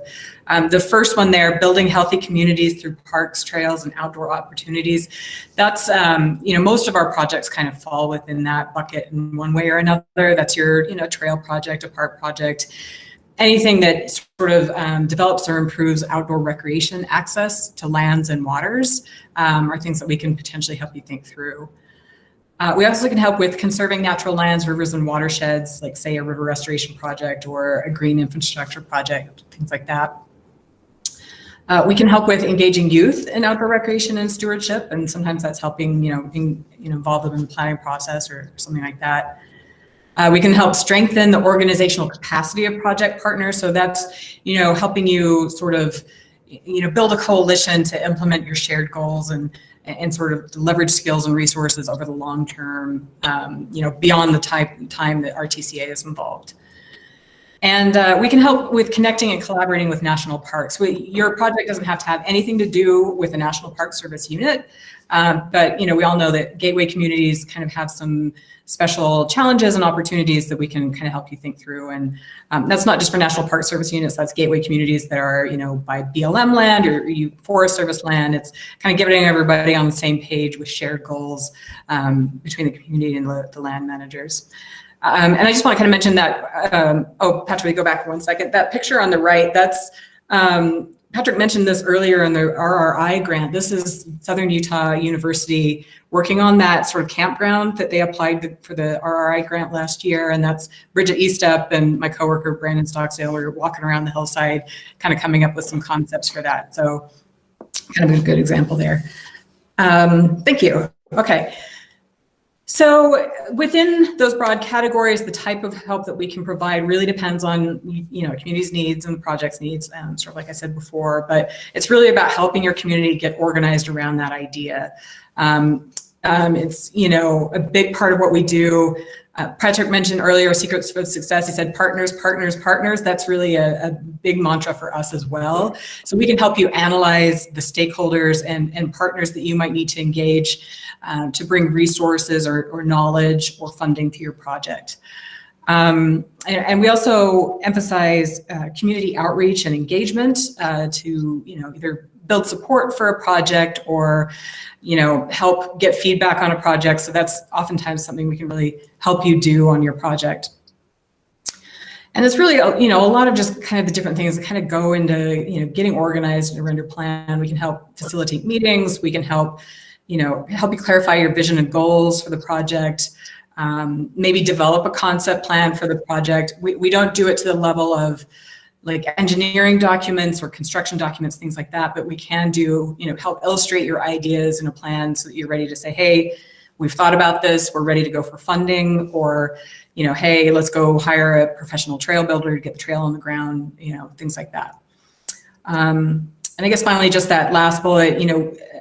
The first one there, building healthy communities through parks, trails, and outdoor opportunities. That's, most of our projects kind of fall within that bucket in one way or another. That's your, trail project, a park project. Anything that sort of develops or improves outdoor recreation access to lands and waters are things that we can potentially help you think through. We also can help with conserving natural lands, rivers, and watersheds, like say a river restoration project or a green infrastructure project, things like that. We can help with engaging youth in outdoor recreation and stewardship, and sometimes that's helping, involve them in the planning process or something like that. We can help strengthen the organizational capacity of project partners. So that's, helping you sort of, build a coalition to implement your shared goals and sort of leverage skills and resources over the long term, beyond the time that RTCA is involved. And we can help with connecting and collaborating with national parks. Your project doesn't have to have anything to do with the National Park Service unit, but we all know that gateway communities kind of have some special challenges and opportunities that we can kind of help you think through. And that's not just for National Park Service units, that's gateway communities that are, by BLM land or Forest Service land. It's kind of getting everybody on the same page with shared goals between the community and the land managers. And I just want to kind of mention that, Patrick, go back for 1 second. That picture on the right, that's, Patrick mentioned this earlier in the RRI grant. This is Southern Utah University working on that sort of campground that they applied for the RRI grant last year. And that's Bridget Eastup and my coworker, Brandon Stocksdale, were walking around the hillside, kind of coming up with some concepts for that. So kind of a good example there. Thank you. Okay. So within those broad categories, the type of help that we can provide really depends on, community's needs and the project's needs, sort of like I said before, but it's really about helping your community get organized around that idea. It's, a big part of what we do. Patrick mentioned earlier, secrets for success. He said partners, partners, partners. That's really a big mantra for us as well. So we can help you analyze the stakeholders and partners that you might need to engage to bring resources or knowledge or funding to your project. And we also emphasize community outreach and engagement to, either build support for a project or, help get feedback on a project. So that's oftentimes something we can really help you do on your project. And it's really, a lot of just kind of the different things that kind of go into, getting organized around your plan. We can help facilitate meetings. We can help, help you clarify your vision and goals for the project. Maybe develop a concept plan for the project. We don't do it to the level of like engineering documents or construction documents, things like that, but we can do, help illustrate your ideas in a plan so that you're ready to say, hey, we've thought about this, we're ready to go for funding, or, hey, let's go hire a professional trail builder to get the trail on the ground, things like that. And I guess finally, just that last bullet,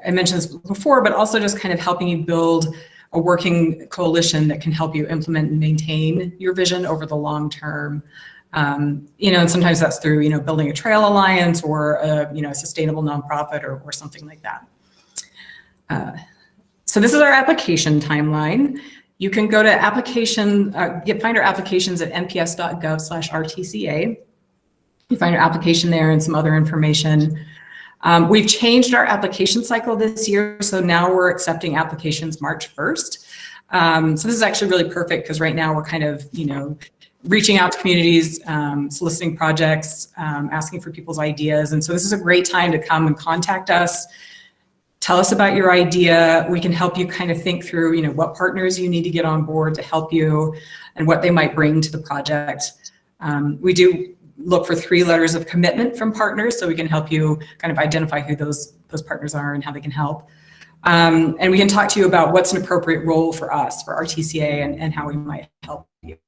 I mentioned this before, but also just kind of helping you build a working coalition that can help you implement and maintain your vision over the long term. And sometimes that's through, building a trail alliance or a sustainable nonprofit or something like that. So this is our application timeline. You can go to application, find our applications at nps.gov/RTCA. You find our application there and some other information. We've changed our application cycle this year, so now we're accepting applications March 1st. So this is actually really perfect because right now we're kind of, reaching out to communities, soliciting projects, asking for people's ideas. And so this is a great time to come and contact us, tell us about your idea. We can help you kind of think through, you know, what partners you need to get on board to help you and what they might bring to the project. We do look for 3 letters of commitment from partners, so we can help you kind of identify who those partners are and how they can help. And we can talk to you about what's an appropriate role for us, for our TCA, and how we might help you.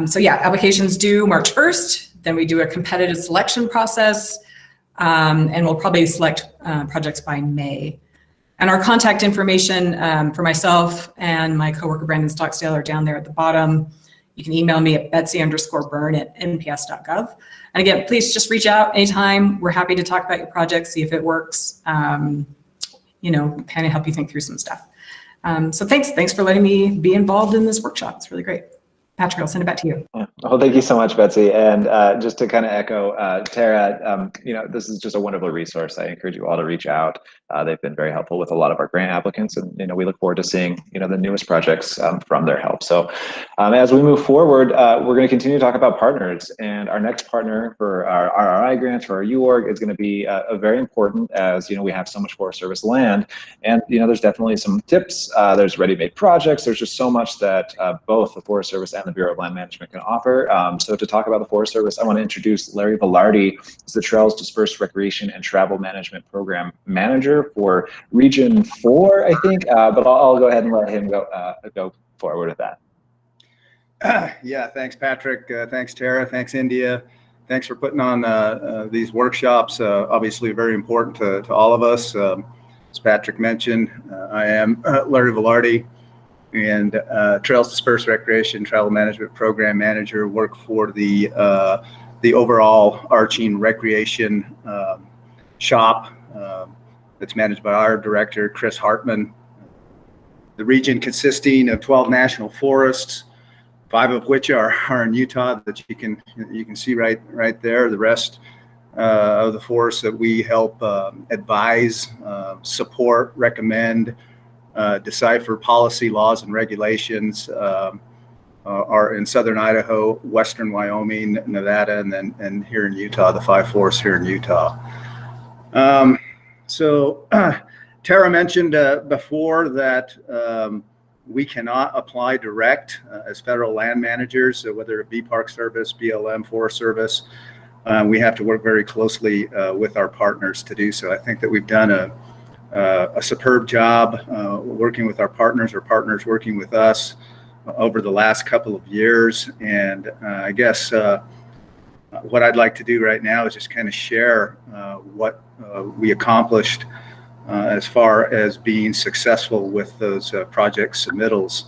So yeah, applications due March 1st. Then we do a competitive selection process, and we'll probably select projects by May. And our contact information for myself and my coworker Brandon Stocksdale are down there at the bottom. You can email me at betsy_byrne@nps.gov. And again, please just reach out anytime. We're happy to talk about your project, see if it works, you know, kind of help you think through some stuff. So thanks for letting me be involved in this workshop. It's really great. Patrick, I'll send it back to you. Well, thank you so much, Betsy. And just to kind of echo Tara, you know, this is just a wonderful resource. I encourage you all to reach out. They've been very helpful with a lot of our grant applicants, and you know, we look forward to seeing, you know, the newest projects from their help. So as we move forward, we're going to continue to talk about partners, and our next partner for our RRI grants for our UORG is going to be very important, as you know, we have so much Forest Service land, and you know, there's definitely some tips. There's ready-made projects. There's just so much that both the Forest Service and the Bureau of Land Management can offer. So to talk about the Forest Service, I want to introduce Larry Velarde, who's the Trails Dispersed Recreation and Travel Management Program Manager for Region 4, I think, but I'll go ahead and let him go forward with that. Yeah, thanks, Patrick. Thanks, Tara. Thanks, India. Thanks for putting on these workshops. Obviously very important to all of us. As Patrick mentioned, I am Larry Velarde, and Trails Dispersed Recreation Travel Management Program Manager, work for the overall arching recreation shop that's managed by our director, Chris Hartman. The region consisting of 12 national forests, 5 of which are in Utah that you can see right there. The rest of the forests that we help advise, support, recommend, decipher policy, laws, and regulations are in southern Idaho, western Wyoming, Nevada, and here in Utah, the 5 forests here in Utah. So Tara mentioned before that we cannot apply direct as federal land managers, whether it be Park Service, BLM, Forest Service. We have to work very closely with our partners to do so. I think that we've done a superb job working with our partners, or partners working with us over the last couple of years. And I guess what I'd like to do right now is just kind of share what we accomplished as far as being successful with those project submittals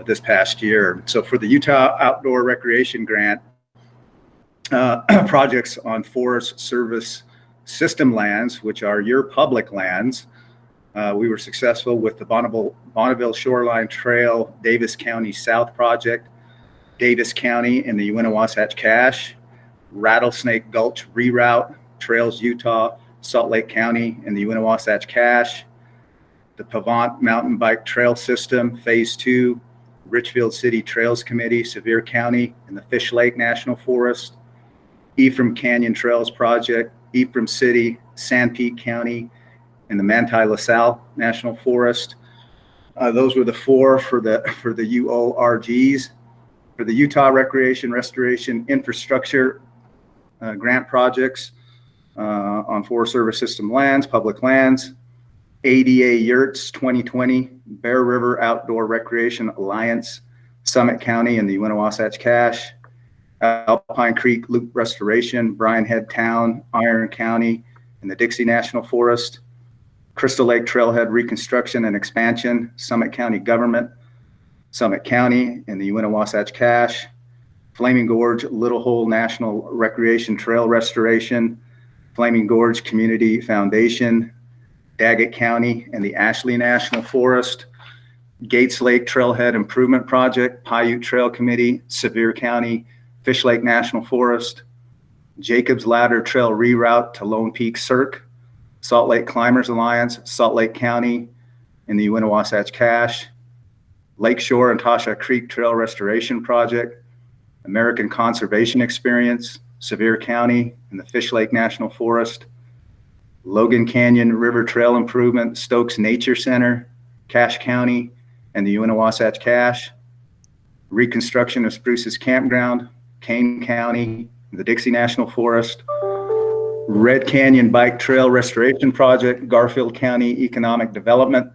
this past year. So for the Utah Outdoor Recreation Grant, projects on Forest Service system lands, which are your public lands, we were successful with the Bonneville Shoreline Trail Davis County South Project, Davis County in the Uinta-Wasatch Cache, Rattlesnake Gulch Reroute, Trails Utah, Salt Lake County in the Uinta-Wasatch Cache, the Pavant Mountain Bike Trail System, Phase 2, Richfield City Trails Committee, Sevier County in the Fish Lake National Forest, Ephraim Canyon Trails Project, Ephraim City, Sanpete County in the Manti LaSalle National Forest. Those were the 4 for the UORGs. For the Utah Recreation Restoration Infrastructure grant projects on Forest Service system lands, public lands, ADA Yurts 2020, Bear River Outdoor Recreation Alliance, Summit County in the Uinta-Wasatch Cache, Alpine Creek Loop Restoration, Bryan Head Town, Iron County in the Dixie National Forest, Crystal Lake Trailhead Reconstruction and Expansion, Summit County Government, Summit County in the Uinta-Wasatch Cache, Flaming Gorge Little Hole National Recreation Trail Restoration, Flaming Gorge Community Foundation, Daggett County and the Ashley National Forest, Gates Lake Trailhead Improvement Project, Paiute Trail Committee, Sevier County, Fish Lake National Forest, Jacob's Ladder Trail Reroute to Lone Peak Cirque, Salt Lake Climbers Alliance, Salt Lake County in the Uinta-Wasatch Cache, Lakeshore and Tasha Creek Trail Restoration Project, American Conservation Experience, Sevier County in the Fish Lake National Forest, Logan Canyon River Trail Improvement, Stokes Nature Center, Cache County, and the Wasatch Cache. Reconstruction of Spruce's Campground, Kane County, the Dixie National Forest. Red Canyon Bike Trail Restoration Project, Garfield County Economic Development,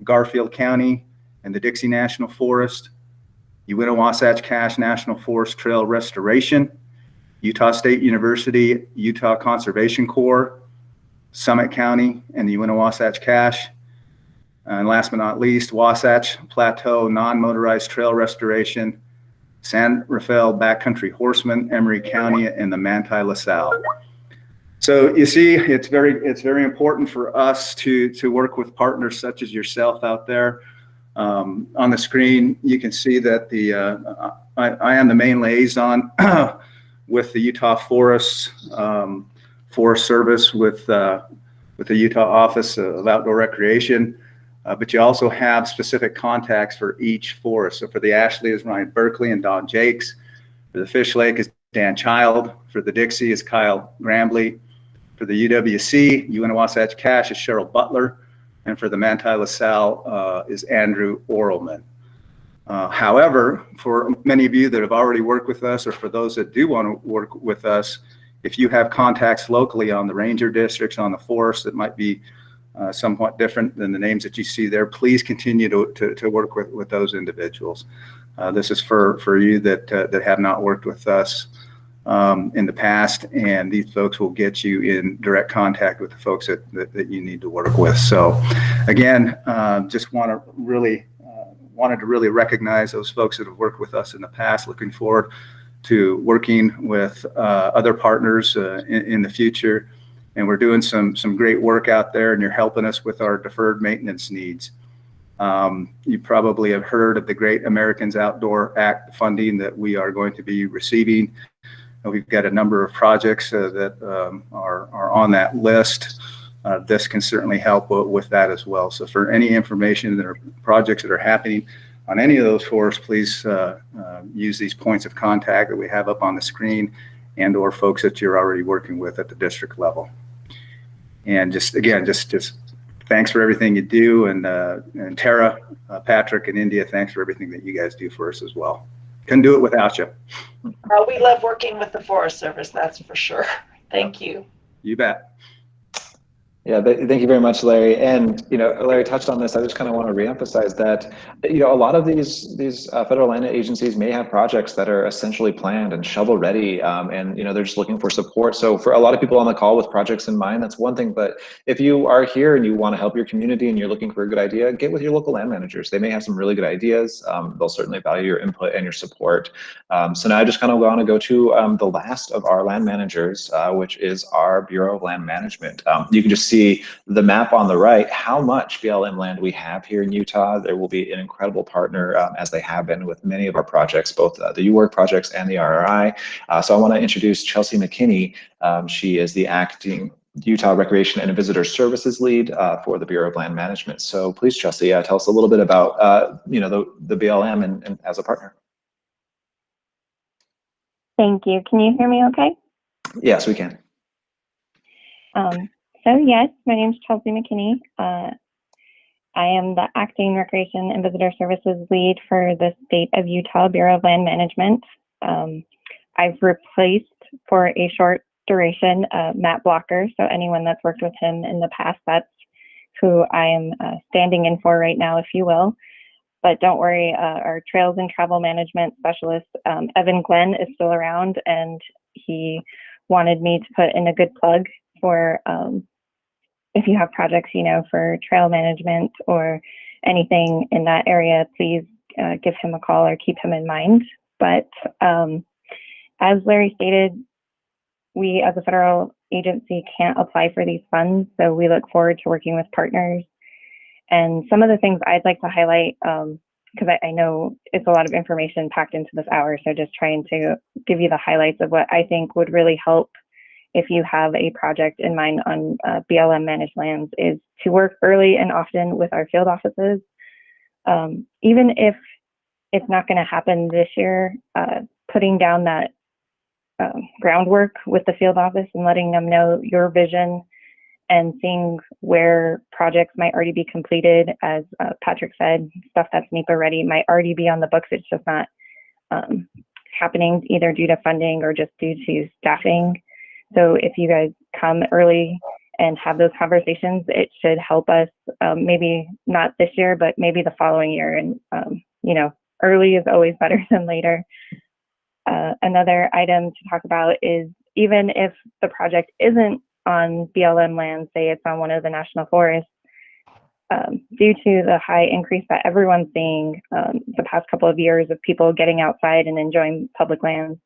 Garfield County, and the Dixie National Forest. Wasatch Cache National Forest Trail Restoration, Utah State University, Utah Conservation Corps, Summit County, and the Wasatch Cache. And last but not least, Wasatch Plateau Non-Motorized Trail Restoration, San Rafael Backcountry Horseman, Emery County, and the Manti LaSalle. So you see, it's very important for us to work with partners such as yourself out there. On the screen, you can see that I am the main liaison with the Utah Forest Service with the Utah Office of Outdoor Recreation. But you also have specific contacts for each forest. So for the Ashley is Ryan Berkeley and Don Jakes. For the Fish Lake is Dan Child. For the Dixie is Kyle Grambley. For the UWC, Wasatch Cache is Cheryl Butler. And for the Manti LaSalle is Andrew Orelman. However, for many of you that have already worked with us, or for those that do want to work with us, if you have contacts locally on the ranger districts, on the forest that might be somewhat different than the names that you see there, please continue to work with those individuals. This is for you that have not worked with us in the past, and these folks will get you in direct contact with the folks that you need to work with. So again, just wanted to really recognize those folks that have worked with us in the past. Looking forward to working with other partners in the future. And we're doing some great work out there, and you're helping us with our deferred maintenance needs. You probably have heard of the Great Americans Outdoor Act funding that we are going to be receiving. We've got a number of projects that are on that list. This can certainly help with that as well. So for any information that are projects that are happening on any of those forests, please use these points of contact that we have up on the screen, and or folks that you're already working with at the district level. And just thanks for everything you do, and Tara, Patrick, and India, thanks for everything that you guys do for us as well. Couldn't do it without you. We love working with the Forest Service, that's for sure. Thank you. You bet. Yeah, thank you very much, Larry. And Larry touched on this. I just kind of want to reemphasize that a lot of these federal land agencies may have projects that are essentially planned and shovel ready, and they're just looking for support. So for a lot of people on the call with projects in mind, that's one thing. But if you are here and you want to help your community and you're looking for a good idea, get with your local land managers. They may have some really good ideas. They'll certainly value your input and your support. So now I just kind of want to go to the last of our land managers, which is our Bureau of Land Management. You can just see the map on the right, how much BLM land we have here in Utah. There will be an incredible partner, as they have been with many of our projects, both the UORG projects and the RRI. So I want to introduce Chelsea McKinney. She is the acting Utah Recreation and Visitor Services lead for the Bureau of Land Management. So please, Chelsea, tell us a little bit about the BLM and as a partner. Thank you. Can you hear me okay? Yes, we can. So yes, my name is Chelsea McKinney. I am the Acting Recreation and Visitor Services Lead for the State of Utah Bureau of Land Management. I've replaced for a short duration Matt Blocker, so anyone that's worked with him in the past, that's who I am standing in for right now, if you will. But don't worry, our Trails and Travel Management Specialist, Evan Glenn, is still around, and he wanted me to put in a good plug for if you have projects, for trail management or anything in that area, please give him a call or keep him in mind. But as Larry stated, we as a federal agency can't apply for these funds, so we look forward to working with partners. And some of the things I'd like to highlight, because I know it's a lot of information packed into this hour, so just trying to give you the highlights of what I think would really help if you have a project in mind on BLM managed lands, is to work early and often with our field offices. Even if it's not going to happen this year, putting down that groundwork with the field office and letting them know your vision and seeing where projects might already be completed. As Patrick said, stuff that's NEPA ready might already be on the books. It's just not happening either due to funding or just due to staffing. So if you guys come early and have those conversations, it should help us, maybe not this year, but maybe the following year. And, you know, early is always better than later. Another item to talk about is, even if the project isn't on BLM land, say it's on one of the national forests, due to the high increase that everyone's seeing the past couple of years of people getting outside and enjoying public lands,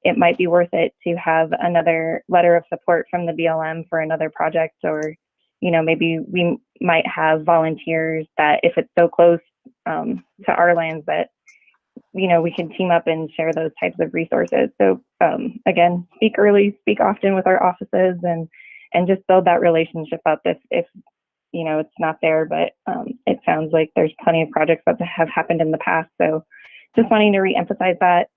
it might be worth it to have another letter of support from the BLM for another project. Or, you know, maybe we might have volunteers that, if it's so close to our lands, that, you know, we can team up and share those types of resources. So again, speak early, speak often with our offices, and just build that relationship up if you know, it's not there, but it sounds like there's plenty of projects that have happened in the past. So just wanting to re-emphasize that.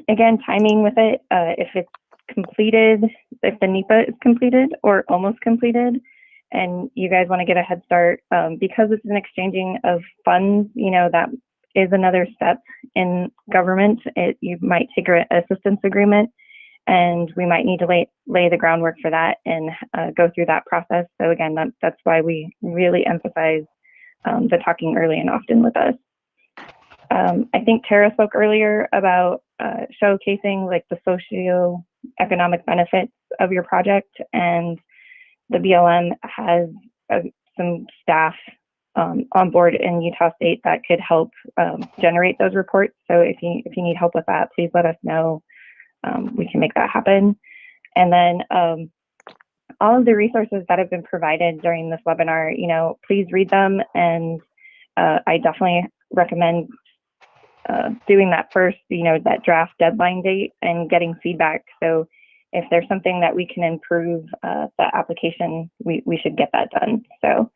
Again, timing with it, if it's completed, if the NEPA is completed or almost completed, and you guys want to get a head start, because it's an exchanging of funds, you know, that is another step in government. You might take an assistance agreement, and we might need to lay the groundwork for that and go through that process. So again, that's why we really emphasize the talking early and often with us. I think Tara spoke earlier about showcasing like the socio-economic benefits of your project, and the BLM has some staff on board in Utah State that could help generate those reports. So if you need help with that, please let us know. We can make that happen. And then all of the resources that have been provided during this webinar, you know, please read them. And I definitely recommend doing that first, you know, that draft deadline date, and getting feedback. So if there's something that we can improve the application, we should get that done. So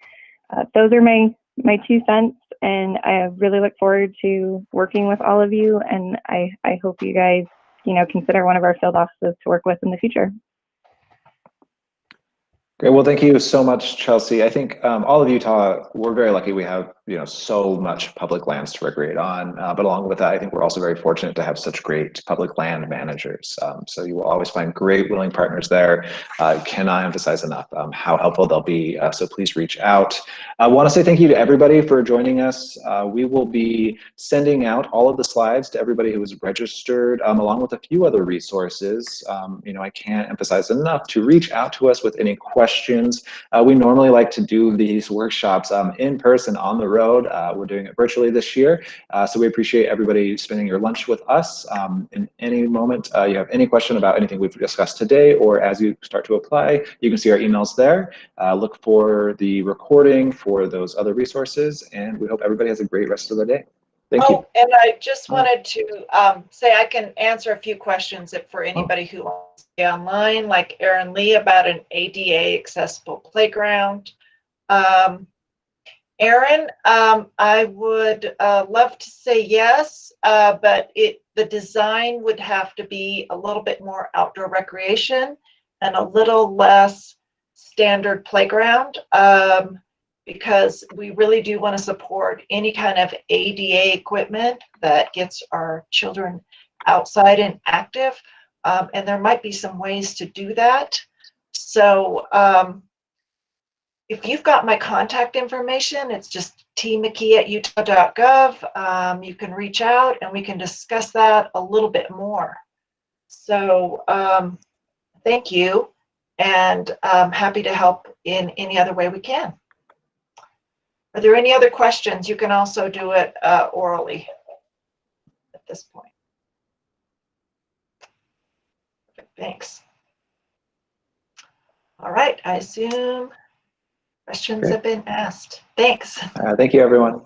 those are my 2 cents, and I really look forward to working with all of you. And I hope you guys, you know, consider one of our field offices to work with in the future. Great. Well, thank you so much, Chelsea. I think all of Utah, we're very lucky. We have, you know, so much public lands to recreate on. But along with that, I think we're also very fortunate to have such great public land managers. So you will always find great, willing partners there. Cannot emphasize enough how helpful they'll be. So please reach out. I want to say thank you to everybody for joining us. We will be sending out all of the slides to everybody who was registered, along with a few other resources. You know, I can't emphasize enough to reach out to us with any questions. We normally like to do these workshops in person on the road. We're doing it virtually this year. So we appreciate everybody spending your lunch with us. In any moment you have any question about anything we've discussed today, or as you start to apply, you can see our emails there. Look for the recording for those other resources, and we hope everybody has a great rest of the day. Thank you. And I just wanted to say I can answer a few questions for anybody who wants to be online, like Erin Lee about an ADA accessible playground. Erin, I would love to say yes, but the design would have to be a little bit more outdoor recreation and a little less standard playground. Because we really do want to support any kind of ADA equipment that gets our children outside and active. And there might be some ways to do that. So if you've got my contact information, it's just tmckee@utah.gov. You can reach out and we can discuss that a little bit more. So thank you, and I'm happy to help in any other way we can. Are there any other questions? You can also do it orally at this point. Thanks. All right, I assume questions have been asked. Thanks. Thank you, everyone.